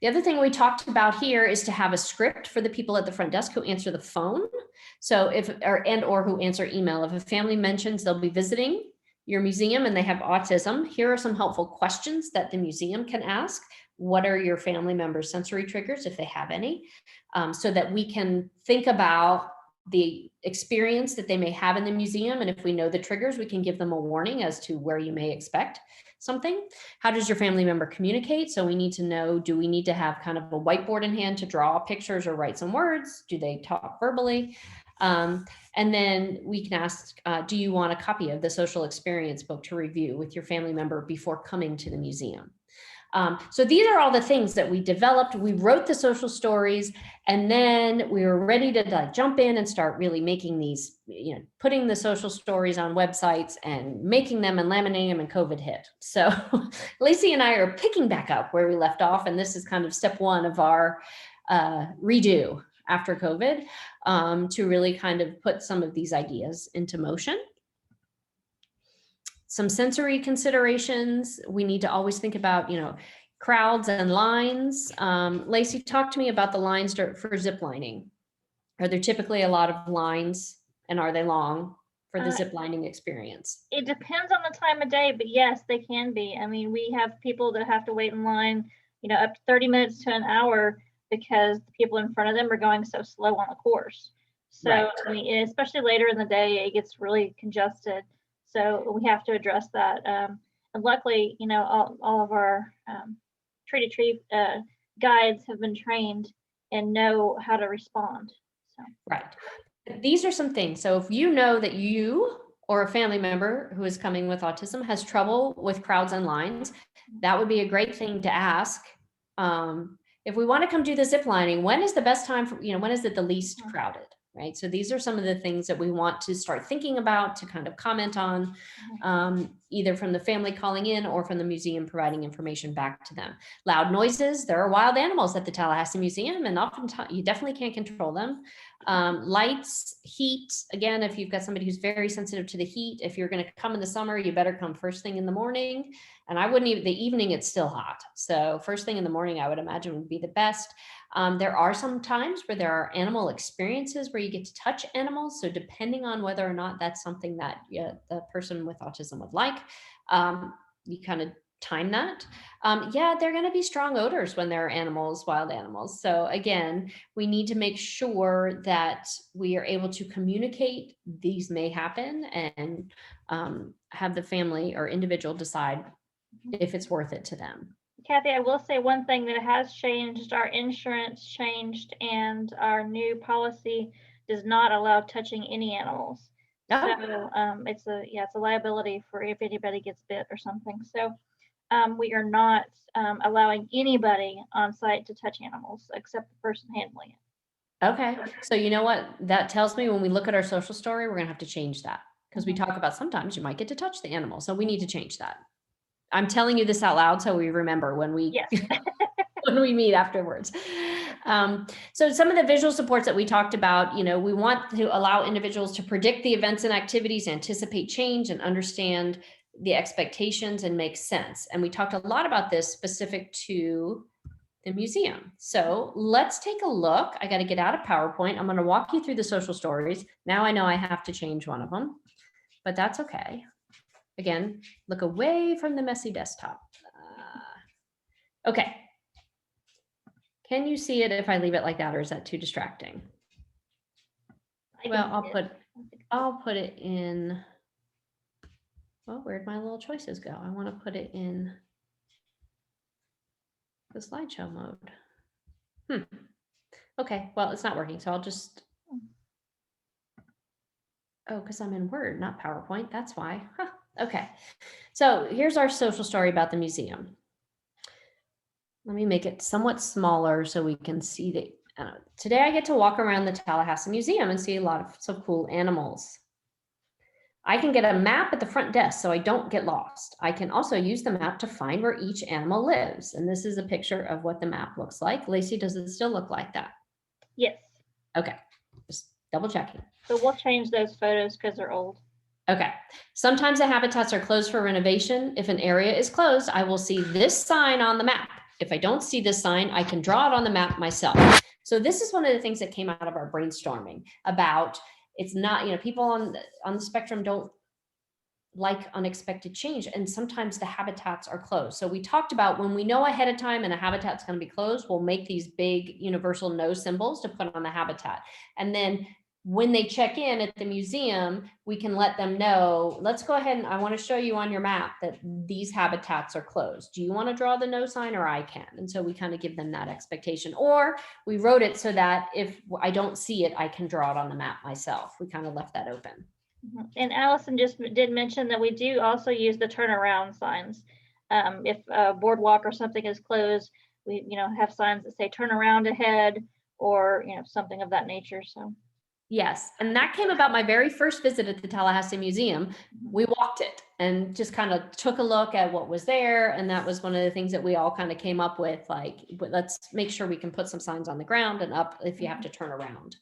The other thing we talked about here is to have a script for the people at the front desk who answer the phone. So if, or who answer email. If a family mentions they'll be visiting your museum and they have autism, here are some helpful questions that the museum can ask. What are your family members' sensory triggers, if they have any, so that we can think about the experience that they may have in the museum. And if we know the triggers, we can give them a warning as to where you may expect something. How does your family member communicate? So we need to know, do we need to have kind of a whiteboard in hand to draw pictures or write some words? Do they talk verbally? And then we can ask, do you want a copy of the social experience book to review with your family member before coming to the museum? So these are all the things that we developed. We wrote the social stories, and then we were ready to like jump in and start really making these, you know, putting the social stories on websites and making them and laminating them, and COVID hit. So Lacey and I are picking back up where we left off, and this is kind of step one of our redo after COVID, to really kind of put some of these ideas into motion. Some sensory considerations. We need to always think about, you know, crowds and lines. Lacey, talk to me about the lines for zip lining. Are there typically a lot of lines, and are they long for the zip lining experience? It depends on the time of day, but yes, they can be. I mean, we have people that have to wait in line, you know, up to 30 minutes to an hour because the people in front of them are going so slow on the course. So, right. I mean, especially later in the day, it gets really congested. So we have to address that. And luckily, you know, all of our tree-to-tree guides have been trained and know how to respond. So. Right. These are some things. So if you know that you or a family member who is coming with autism has trouble with crowds and lines, that would be a great thing to ask. If we want to come do the zip lining, when is the best time for, you know, when is it the least crowded? Right. So these are some of the things that we want to start thinking about, to kind of comment on, either from the family calling in or from the museum providing information back to them. Loud noises. There are wild animals at the Tallahassee Museum, and oftentimes you definitely can't control them. Lights, heat. Again, if you've got somebody who's very sensitive to the heat, if you're going to come in the summer, you better come first thing in the morning. And I wouldn't even, the evening, it's still hot. So first thing in the morning, I would imagine would be the best. There are some times where there are animal experiences where you get to touch animals. So depending on whether or not that's something that the person with autism would like, you kind of time that. Yeah, they're going to be strong odors when they're animals, wild animals. So again, we need to make sure that we are able to communicate these may happen and have the family or individual decide if it's worth it to them. Kathy, I will say one thing that has changed, our insurance changed and our new policy does not allow touching any animals. Oh. So it's a liability for if anybody gets bit or something. So we are not allowing anybody on site to touch animals except the person handling it. Okay, so you know what that tells me? When we look at our social story, we're gonna have to change that because we talk about sometimes you might get to touch the animal. So we need to change that. I'm telling you this out loud so we remember when we Yes. when we meet afterwards. So some of the visual supports that we talked about, we want to allow individuals to predict the events and activities, anticipate change, and understand the expectations and make sense. And we talked a lot about this specific to the museum. So let's take a look. I got to get out of PowerPoint. I'm going to walk you through the social stories. Now I know I have to change one of them, but that's okay. Again, look away from the messy desktop. Okay. Can you see it if I leave it like that, or is that too distracting? Well, I'll put it in. Well, where'd my little choices go? I want to put it in the slideshow mode. Okay, well, it's not working, so I'll just. Oh, because I'm in Word, not PowerPoint. That's why. Huh. Okay, so here's our social story about the museum. Let me make it somewhat smaller so we can see the. Today I get to walk around the Tallahassee Museum and see a lot of some cool animals. I can get a map at the front desk so I don't get lost. I can also use the map to find where each animal lives. And this is a picture of what the map looks like. Lacey, does it still look like that? Yes. Okay, just double checking. So we'll change those photos because they're old. Okay, sometimes the habitats are closed for renovation. If an area is closed, I will see this sign on the map. If I don't see this sign, I can draw it on the map myself. So this is one of the things that came out of our brainstorming about it's not, people on the spectrum don't like unexpected change. And sometimes the habitats are closed. So we talked about when we know ahead of time and a habitat's going to be closed, we'll make these big universal no symbols to put on the habitat. And then when they check in at the museum, we can let them know, let's go ahead and I want to show you on your map that these habitats are closed. Do you want to draw the no sign, or I can? And so we kind of give them that expectation, or we wrote it so that if I don't see it, I can draw it on the map myself. We kind of left that open. And Allison just did mention that we do also use the turnaround signs. If a boardwalk or something is closed, we have signs that say turn around ahead, or something of that nature. So yes, and that came about my very first visit at the Tallahassee Museum. We walked it and just kind of took a look at what was there, and that was one of the things that we all kind of came up with, like, let's make sure we can put some signs on the ground and up if you have to turn around.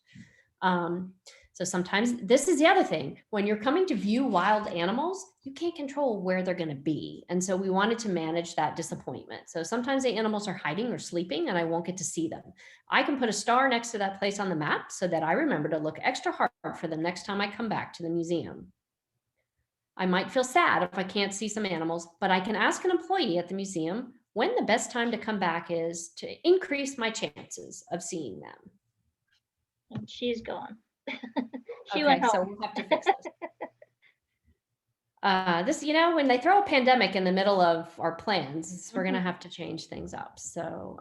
So sometimes this is the other thing, when you're coming to view wild animals, you can't control where they're going to be. And so we wanted to manage that disappointment. So sometimes the animals are hiding or sleeping and I won't get to see them. I can put a star next to that place on the map so that I remember to look extra hard for them next time I come back to the museum. I might feel sad if I can't see some animals, but I can ask an employee at the museum when the best time to come back is to increase my chances of seeing them. And she's gone. She went home. So we'll have to fix this. When they throw a pandemic in the middle of our plans, we're going to have to change things up. So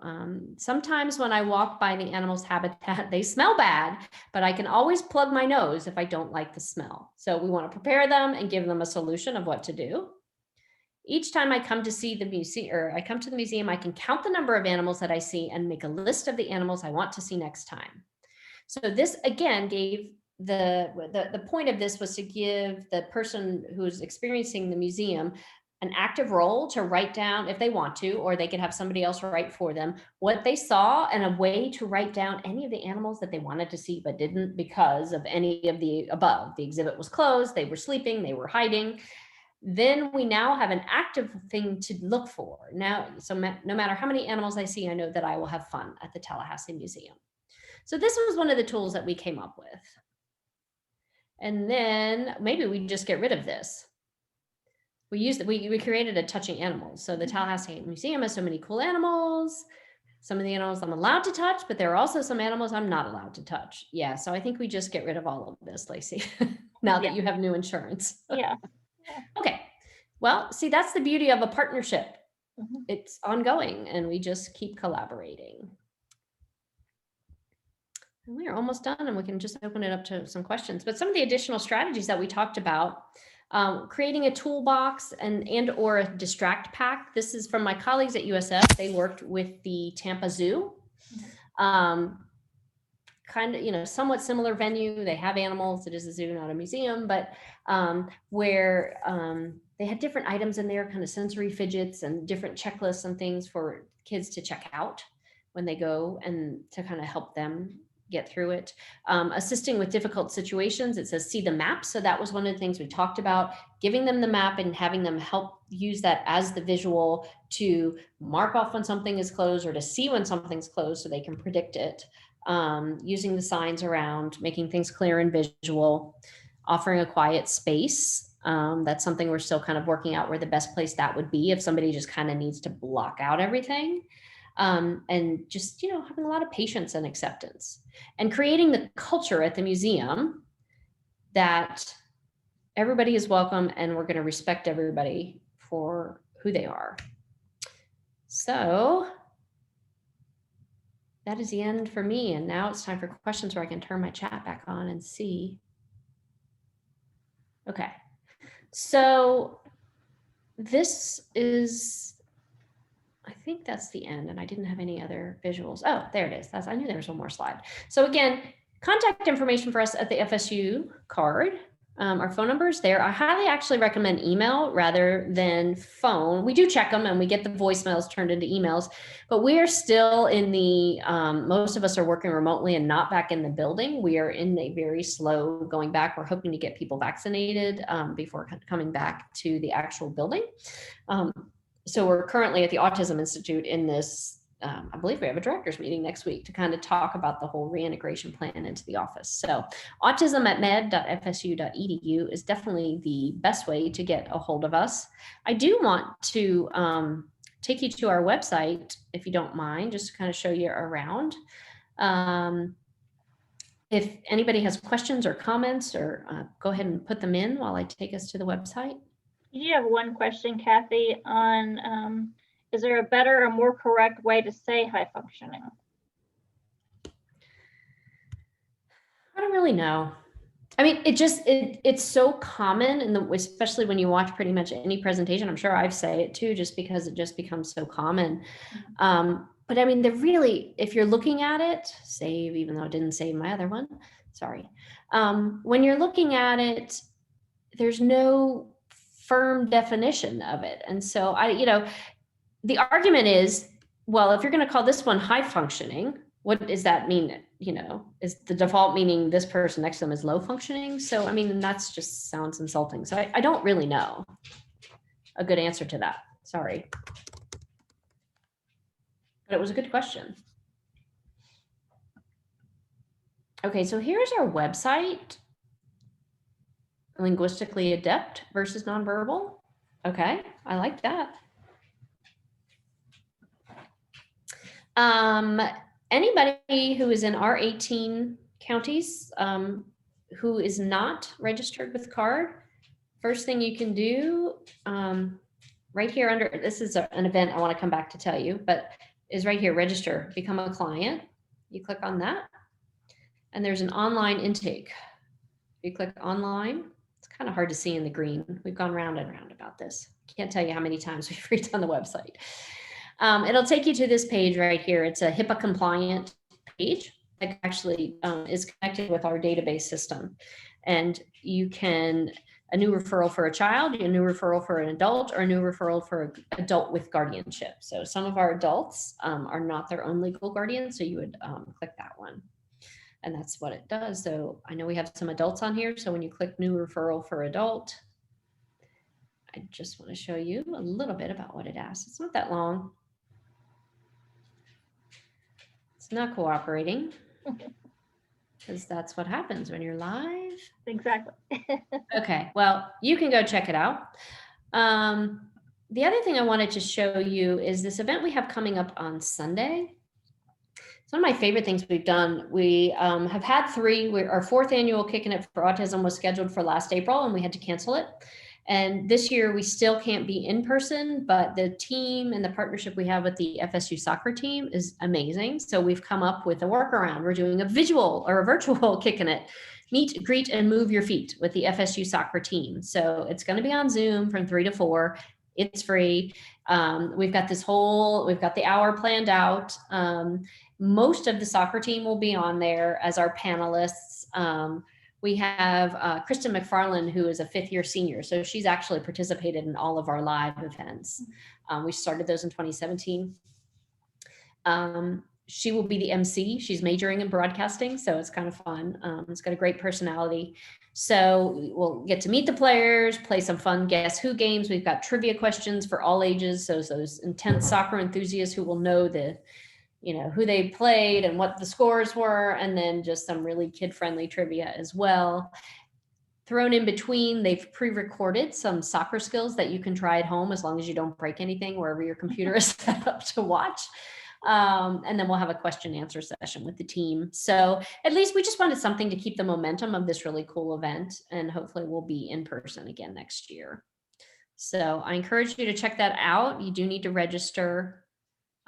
sometimes when I walk by the animal's habitat, they smell bad, but I can always plug my nose if I don't like the smell. So we want to prepare them and give them a solution of what to do. Each time I come to see the museum, or I come to the museum, I can count the number of animals that I see and make a list of the animals I want to see next time. So this again gave the point of this was to give the person who's experiencing the museum an active role to write down if they want to, or they could have somebody else write for them what they saw, and a way to write down any of the animals that they wanted to see but didn't because of any of the above. The exhibit was closed, they were sleeping, they were hiding. Then we now have an active thing to look for now. So no matter how many animals I see, I know that I will have fun at the Tallahassee Museum. So this was one of the tools that we came up with. And then maybe we just get rid of this. we created a touching animals. So the Tallahassee Museum has so many cool animals. Some of the animals I'm allowed to touch, but there are also some animals I'm not allowed to touch. Yeah, so I think we just get rid of all of this, Lacey, now that you have new insurance. Yeah. Okay, well, see, that's the beauty of a partnership. Mhm. It's ongoing and we just keep collaborating. And we are almost done and we can just open it up to some questions. But some of the additional strategies that we talked about, creating a toolbox and or a distract pack. This is from my colleagues at USF. They worked with the Tampa Zoo. Kind of, you know, somewhat similar venue. They have animals. It is a zoo, not a museum, but where they had different items in there, kind of sensory fidgets and different checklists and things for kids to check out when they go and to kind of help them get through it. Assisting with difficult situations, it says see the map. So that was one of the things we talked about, giving them the map and having them help use that as the visual to mark off when something is closed or to see when something's closed so they can predict it. Using the signs around, making things clear and visual, offering a quiet space. That's something we're still kind of working out where the best place that would be if somebody just kind of needs to block out everything. And just, you know, having a lot of patience and acceptance and creating the culture at the museum that everybody is welcome and we're going to respect everybody for who they are. So that is the end for me. And now it's time for questions where I can turn my chat back on and see. Okay. So this is, I think that's the end, and I didn't have any other visuals. Oh, there it is. I knew there was one more slide. So again, contact information for us at the FSU CARD. Our phone number is there. I highly actually recommend email rather than phone. We do check them and we get the voicemails turned into emails, but we are still in the, most of us are working remotely and not back in the building. We are in a very slow going back. We're hoping to get people vaccinated before coming back to the actual building. So we're currently at the Autism Institute in this, I believe we have a director's meeting next week to kind of talk about the whole reintegration plan into the office. So autism@med.fsu.edu is definitely the best way to get a hold of us. I do want to take you to our website, if you don't mind, just to kind of show you around. If anybody has questions or comments, or go ahead and put them in while I take us to the website. You have one question, Kathy, on is there a better or more correct way to say high functioning? I don't really know. I mean, it's so common, and especially when you watch pretty much any presentation. I'm sure I say it too, just because it just becomes so common. But I mean, they're really, if you're looking at it, save, even though it didn't save my other one, sorry. When you're looking at it, there's no firm definition of it. And so the argument is, well, if you're going to call this one high functioning, what does that mean? Is the default meaning this person next to them is low functioning? So, I mean, that's just sounds insulting. So I don't really know a good answer to that. Sorry. But it was a good question. Okay, so here's our website. Linguistically adept versus nonverbal. Okay, I like that. Anybody who is in our 18 counties who is not registered with CARD, first thing you can do right here under, this is an event I want to come back to tell you, but is right here, register, become a client. You click on that and there's an online intake. You click online. It's kind of hard to see in the green. We've gone round and round about this. Can't tell you how many times we've redone the website. It'll take you to this page right here. It's a HIPAA compliant page that actually is connected with our database system. And you can, a new referral for a child, a new referral for an adult, or a new referral for an adult with guardianship. So some of our adults are not their own legal guardian, so you would click that one. And that's what it does. So I know we have some adults on here. So when you click new referral for adult, I just want to show you a little bit about what it asks. It's not that long. It's not cooperating because that's what happens when you're live. Exactly. Okay, well, you can go check it out. The other thing I wanted to show you is this event we have coming up on Sunday. It's one of my favorite things we've done. We have had three. Our fourth annual Kicking It for Autism was scheduled for last April, and we had to cancel it. And this year we still can't be in person, but the team and the partnership we have with the FSU soccer team is amazing. So we've come up with a workaround. We're doing a visual or a virtual Kicking It, meet, greet, and move your feet with the FSU soccer team. So it's going to be on Zoom from 3 to 4. It's free. We've got the hour planned out. Most of the soccer team will be on there as our panelists. We have Kristen McFarland, who is a 5th-year senior. So she's actually participated in all of our live events. We started those in 2017. She will be the MC. She's majoring in broadcasting, so it's kind of fun. It's got a great personality. So we'll get to meet the players, play some fun Guess Who games. We've got trivia questions for all ages. So those intense soccer enthusiasts who will know who they played and what the scores were, and then just some really kid-friendly trivia as well. Thrown in between, they've pre-recorded some soccer skills that you can try at home as long as you don't break anything wherever your computer is set up to watch. And then we'll have a question and answer session with the team. So at least we just wanted something to keep the momentum of this really cool event, and hopefully we'll be in person again next year. So I encourage you to check that out. You do need to register.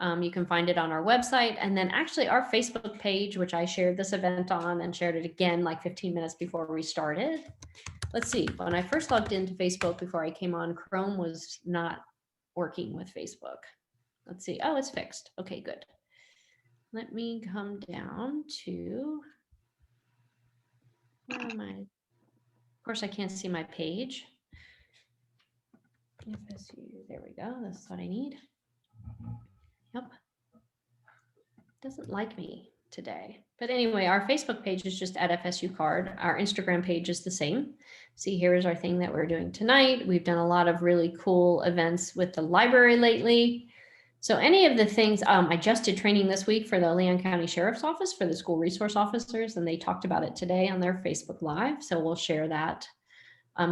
You can find it on our website, and then actually our Facebook page, which I shared this event on and shared it again like 15 minutes before we started. Let's see, when I first logged into Facebook before I came on, Chrome was not working with Facebook. Let's see. Oh, it's fixed. Okay, good. Let me come down to, where am I? Of course, I can't see my page. FSU, there we go. That's what I need. Yep. Doesn't like me today. But anyway, our Facebook page is just at FSU CARD. Our Instagram page is the same. See, here's our thing that we're doing tonight. We've done a lot of really cool events with the library lately. So any of the things, I just did training this week for the Leon County Sheriff's Office for the school resource officers, and they talked about it today on their Facebook Live. So we'll share that.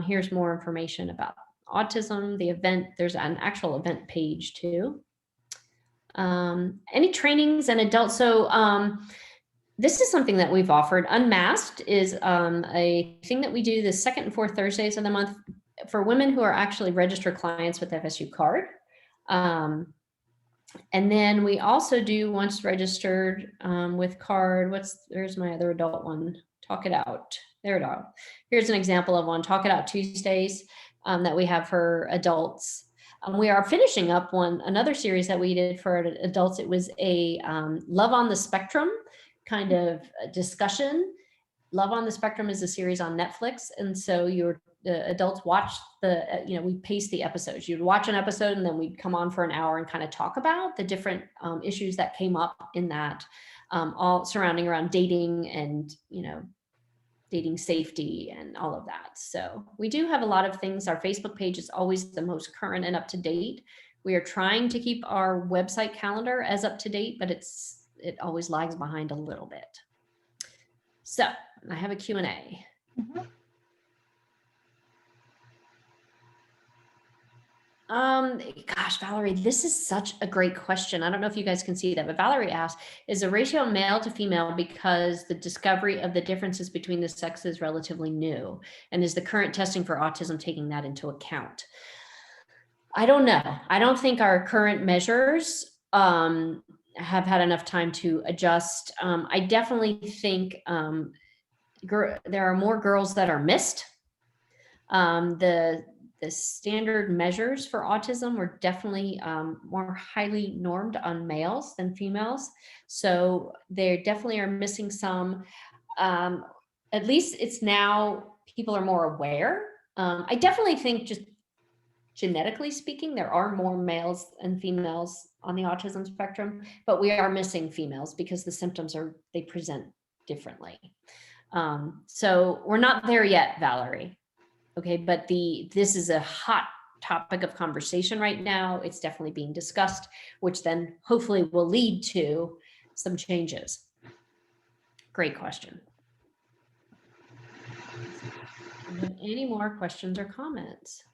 Here's more information about autism, the event. There's an actual event page too. Any trainings and adults. So this is something that we've offered. Unmasked is a thing that we do the 2nd and 4th Thursdays of the month for women who are actually registered clients with FSU CARD. And then we also do, once registered with CARD, there's my other adult one, Talk It Out. There it is. Here's an example of one, Talk It Out Tuesdays, that we have for adults. We are finishing up another series that we did for adults. It was a Love on the Spectrum kind of discussion. Love on the Spectrum is a series on Netflix. And so the adults watch we pace the episodes. You'd watch an episode and then we'd come on for an hour and kind of talk about the different issues that came up in that, all surrounding around dating and, dating safety and all of that. So we do have a lot of things. Our Facebook page is always the most current and up to date. We are trying to keep our website calendar as up to date, but it always lags behind a little bit. So I have a Q&A. Gosh, Valerie, this is such a great question. I don't know if you guys can see that, but Valerie asked, is the ratio male to female because the discovery of the differences between the sexes is relatively new? And is the current testing for autism taking that into account? I don't know. I don't think our current measures have had enough time to adjust. I definitely think there are more girls that are missed. The standard measures for autism were definitely more highly normed on males than females. So they definitely are missing some. At least it's now people are more aware. I definitely think just genetically speaking, there are more males and females on the autism spectrum, but we are missing females because the symptoms they present differently. So we're not there yet, Valerie. Okay, but this is a hot topic of conversation right now. It's definitely being discussed, which then hopefully will lead to some changes. Great question. Do you have any more questions or comments?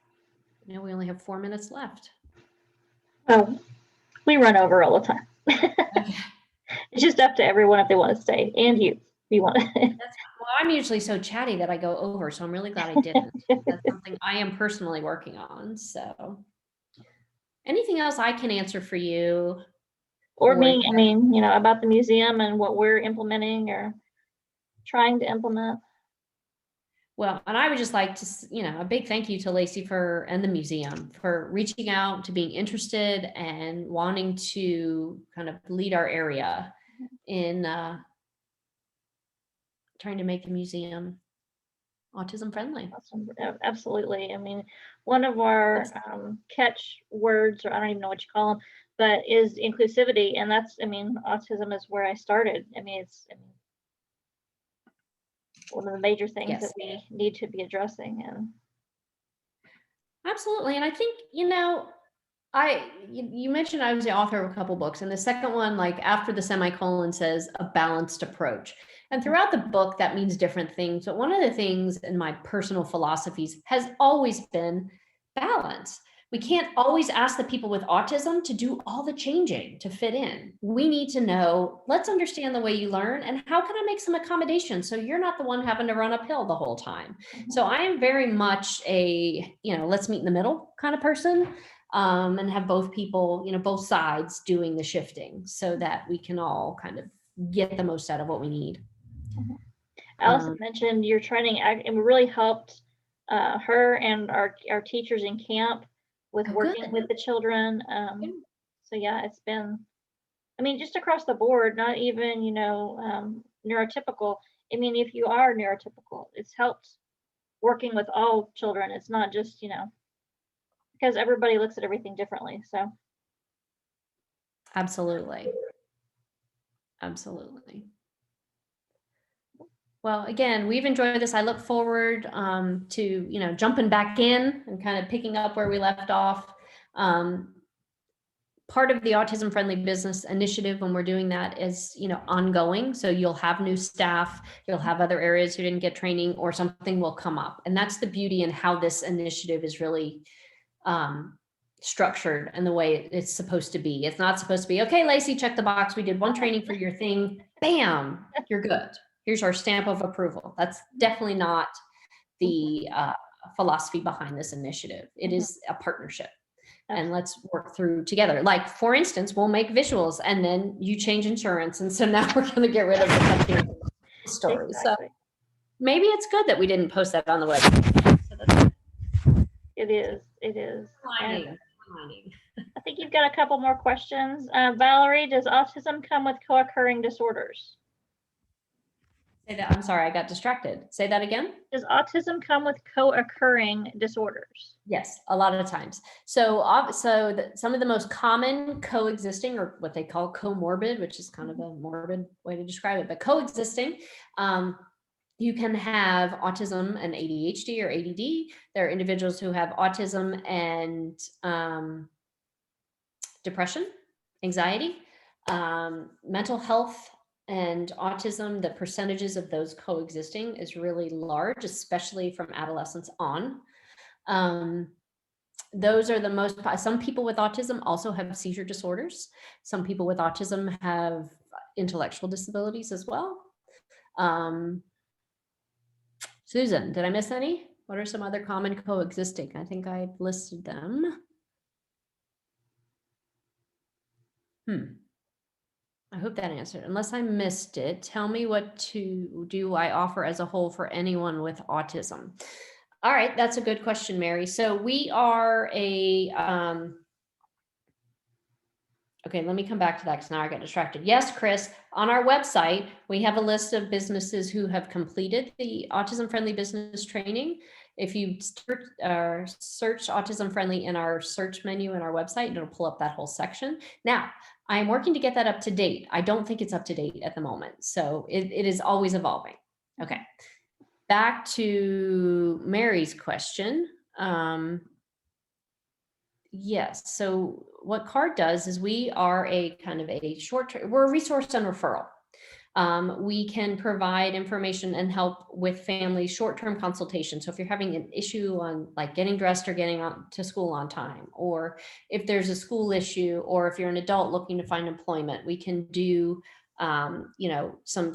You know, we only have 4 minutes left. Oh, we run over all the time. Okay. It's just up to everyone if they want to stay, and you, if you want to. Well, I'm usually so chatty that I go over, so I'm really glad I didn't. That's something I am personally working on. So, anything else I can answer for you? Or me, I mean, you know, about the museum and what we're implementing or trying to implement. Well, and I would just like to, you know, a big thank you to Lacey and the museum for reaching out, to being interested and wanting to kind of lead our area in trying to make the museum autism friendly. Awesome. Absolutely. I mean, one of our catch words, or I don't even know what you call them, but is inclusivity. And that's, I mean, autism is where I started. I mean, it's one of the major things that we need to be addressing. And absolutely. And I think, you know, you mentioned I was the author of a couple books, and the second one, like after the semicolon, says a balanced approach. And throughout the book, that means different things. But one of the things in my personal philosophies has always been balance. We can't always ask the people with autism to do all the changing to fit in. We need to know, let's understand the way you learn, and how can I make some accommodations so you're not the one having to run uphill the whole time. So I am very much a, you know, let's meet in the middle kind of person. And have both people, you know, both sides doing the shifting so that we can all kind of get the most out of what we need. Allison mentioned your training, and it really helped her and our teachers in camp with working with the children. So yeah, it's been, I mean, just across the board, not even, you know, neurotypical. I mean, if you are neurotypical, it's helped working with all children. It's not just, you know, because everybody looks at everything differently. So absolutely. Absolutely. Well, again, we've enjoyed this. I look forward to, you know, jumping back in and kind of picking up where we left off. Part of the Autism Friendly Business initiative, when we're doing that, is, you know, ongoing. So you'll have new staff, you'll have other areas who didn't get training, or something will come up. And that's the beauty in how this initiative is really structured and the way it's supposed to be. It's not supposed to be, okay, Lacey, check the box. We did one training for your thing. Bam, you're good. Here's our stamp of approval. That's definitely not the philosophy behind this initiative. It is a partnership, and let's work through together. Like, for instance, we'll make visuals, and then you change insurance. And so now we're going to get rid of the story. Exactly. So maybe it's good that we didn't post that on the website. It is. It is. I think you've got a couple more questions. Valerie, does autism come with co-occurring disorders? Say that. I'm sorry, I got distracted. Say that again. Does autism come with co-occurring disorders? Yes, a lot of times. So some of the most common coexisting, or what they call comorbid, which is kind of a morbid way to describe it, but coexisting, you can have autism and ADHD or ADD. There are individuals who have autism and depression, anxiety, mental health, and autism. The percentages of those coexisting is really large, especially from adolescence on. Those are the most, some people with autism also have seizure disorders. Some people with autism have intellectual disabilities as well. Susan, did I miss any? What are some other common coexisting? I think I've listed them. I hope that answered. Unless I missed it, tell me what do I offer as a whole for anyone with autism? All right, that's a good question, Mary. So we are a, okay, let me come back to that because now I got distracted. Yes, Chris, on our website, we have a list of businesses who have completed the Autism Friendly Business training. If you search Autism Friendly in our search menu in our website, it'll pull up that whole section. Now, I am working to get that up to date. I don't think it's up to date at the moment. So it is always evolving. Okay, back to Mary's question. Yes, so what CARD does is we are a kind of a we're a resource and referral. We can provide information and help with family short-term consultation. So if you're having an issue on like getting dressed or getting on to school on time, or if there's a school issue, or if you're an adult looking to find employment, we can do, some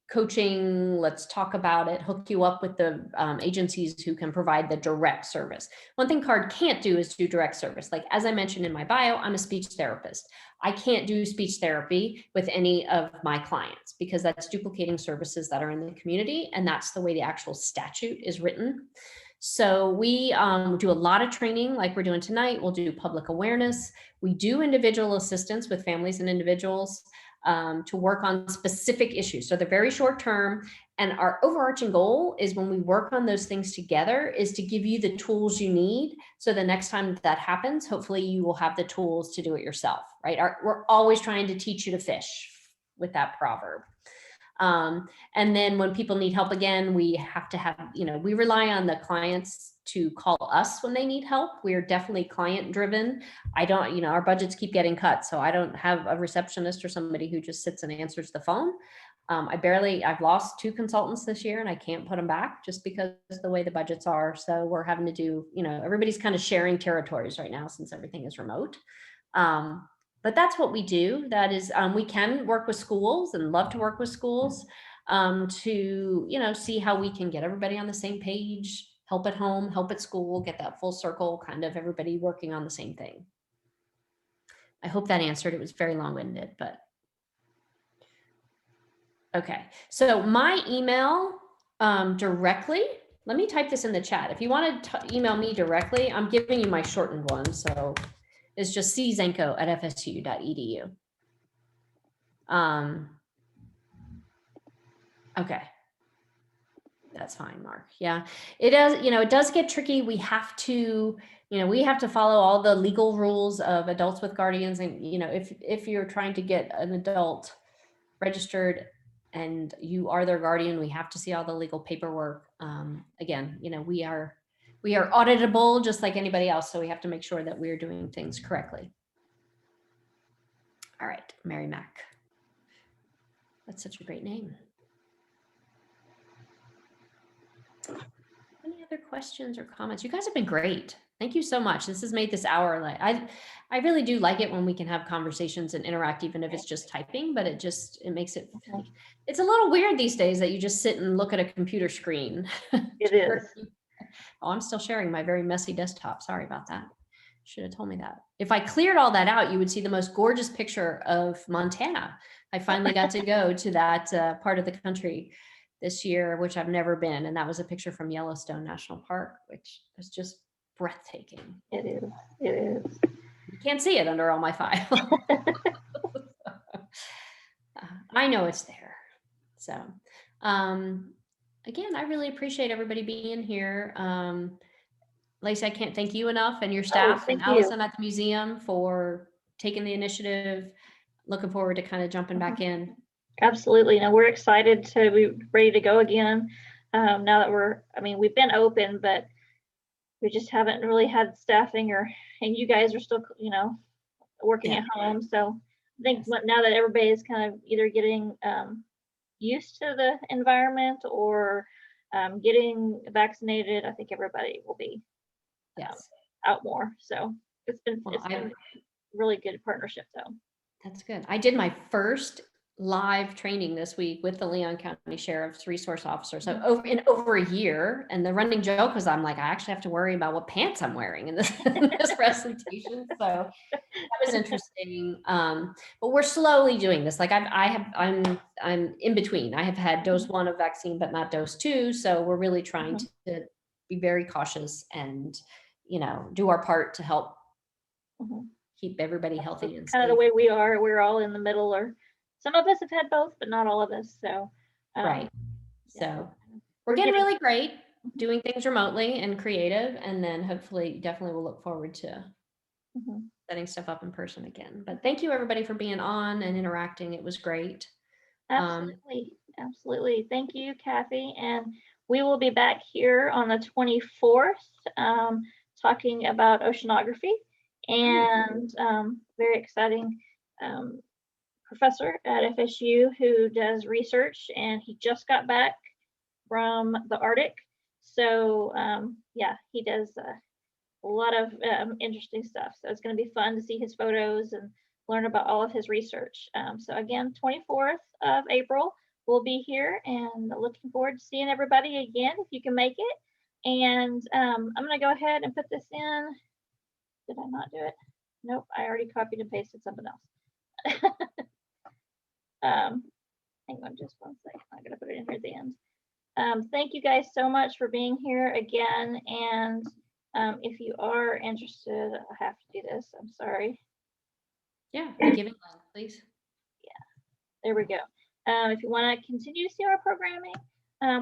coaching, let's talk about it, hook you up with the agencies who can provide the direct service. One thing CARD can't do is do direct service. Like, as I mentioned in my bio, I'm a speech therapist. I can't do speech therapy with any of my clients because that's duplicating services that are in the community. And that's the way the actual statute is written. So we do a lot of training like we're doing tonight. We'll do public awareness. We do individual assistance with families and individuals to work on specific issues. So they're very short term. And our overarching goal is, when we work on those things together, is to give you the tools you need. So the next time that happens, hopefully you will have the tools to do it yourself, right? We're always trying to teach you to fish with that proverb. And then when people need help again, we have to have, we rely on the clients to call us when they need help. We are definitely client driven. I don't, our budgets keep getting cut. So I don't have a receptionist or somebody who just sits and answers the phone. I've lost 2 consultants this year and I can't put them back just because of the way the budgets are. So we're having to do, everybody's kind of sharing territories right now since everything is remote. But that's what we do. That is, we can work with schools and love to work with schools to, see how we can get everybody on the same page, help at home, help at school, get that full circle, kind of everybody working on the same thing. I hope that answered. It was very long-winded, but okay. So my email directly, let me type this in the chat. If you want to email me directly, I'm giving you my shortened one. So it's just czenko@fsu.edu. Okay. That's fine, Mark. Yeah, it does. It does get tricky. We have to, follow all the legal rules of adults with guardians. And, if you're trying to get an adult registered and you are their guardian, we have to see all the legal paperwork. Again, we are auditable just like anybody else. So we have to make sure that we're doing things correctly. All right, Mary Mac. That's such a great name. Any other questions or comments? You guys have been great. Thank you so much. This has made this hour, like, I really do like it when we can have conversations and interact, even if it's just typing, but it makes it, it's a little weird these days that you just sit and look at a computer screen. It is. Oh, I'm still sharing my very messy desktop. Sorry about that. Should have told me that. If I cleared all that out, you would see the most gorgeous picture of Montana. I finally got to go to that part of the country this year, which I've never been. And that was a picture from Yellowstone National Park, which was just breathtaking. It is. It is. You can't see it under all my files. I know it's there. So, again, I really appreciate everybody being here. Lacey, I can't thank you enough, and your staff, and Allison at the museum for taking the initiative. Looking forward to kind of jumping back in. Absolutely. We're excited to be ready to go again. Now that we've been open, but we just haven't really had staffing, and you guys are still, working at home. So I think now that everybody is kind of either getting used to the environment or getting vaccinated, I think everybody will be out more. So it's been really good partnership though. That's good. I did my first live training this week with the Leon County Sheriff's Resource Officer. So over a year, and the running joke was, I'm like, I actually have to worry about what pants I'm wearing in this presentation. So that was interesting. But we're slowly doing this. Like I'm in between. I have had dose 1 of vaccine, but not dose 2. So we're really trying to be very cautious and, do our part to help keep everybody healthy and safe. Kind of the way we are. We're all in the middle, or some of us have had both, but not all of us. So, right. So we're getting really great doing things remotely and creative. And then hopefully, definitely we'll look forward to setting stuff up in person again. But thank you everybody for being on and interacting. It was great. Absolutely. Absolutely. Thank you, Kathy. And we will be back here on the 24th talking about oceanography and very exciting professor at FSU who does research, and he just got back from the Arctic. So yeah, he does a lot of interesting stuff. So it's going to be fun to see his photos and learn about all of his research. So again, 24th of April, we'll be here, and looking forward to seeing everybody again if you can make it. And I'm going to go ahead and put this in. Did I not do it? Nope, I already copied and pasted something else. Hang on just one second. I'm going to put it in here at the end. Thank you guys so much for being here again. And if you are interested, I have to do this. I'm sorry. Yeah, the giving link, please. There we go. If you want to continue to see our programming,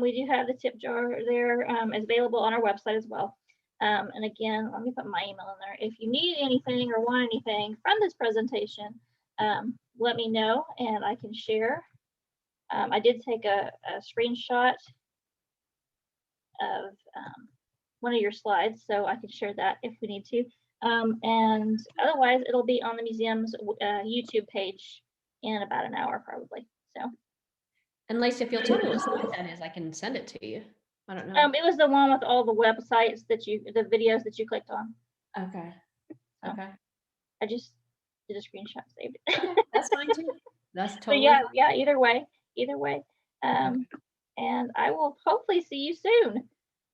we do have the tip jar there. Is available on our website as well. And again, let me put my email in there. If you need anything or want anything from this presentation, let me know and I can share. I did take a screenshot of one of your slides, so I can share that if we need to. And otherwise, it'll be on the museum's YouTube page in about an hour, probably. So. And Lacey, if you'll tell me what slide that is, I can send it to you. I don't know. It was the one with all the websites that the videos that you clicked on. Okay. Okay. I just did a screenshot, saved it. Okay, that's fine too. That's totally. But yeah, fine. Yeah. Either way. Okay. And I will hopefully see you soon.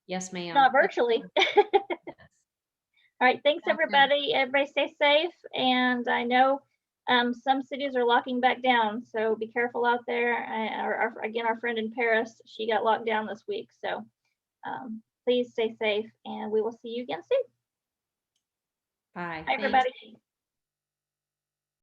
Yes, ma'am. Not virtually. Yes. All right. Thanks, everybody. Everybody stay safe. And I know some cities are locking back down, so be careful out there. Again, our friend in Paris, she got locked down this week. So please stay safe, and we will see you again soon. Bye. Bye, everybody.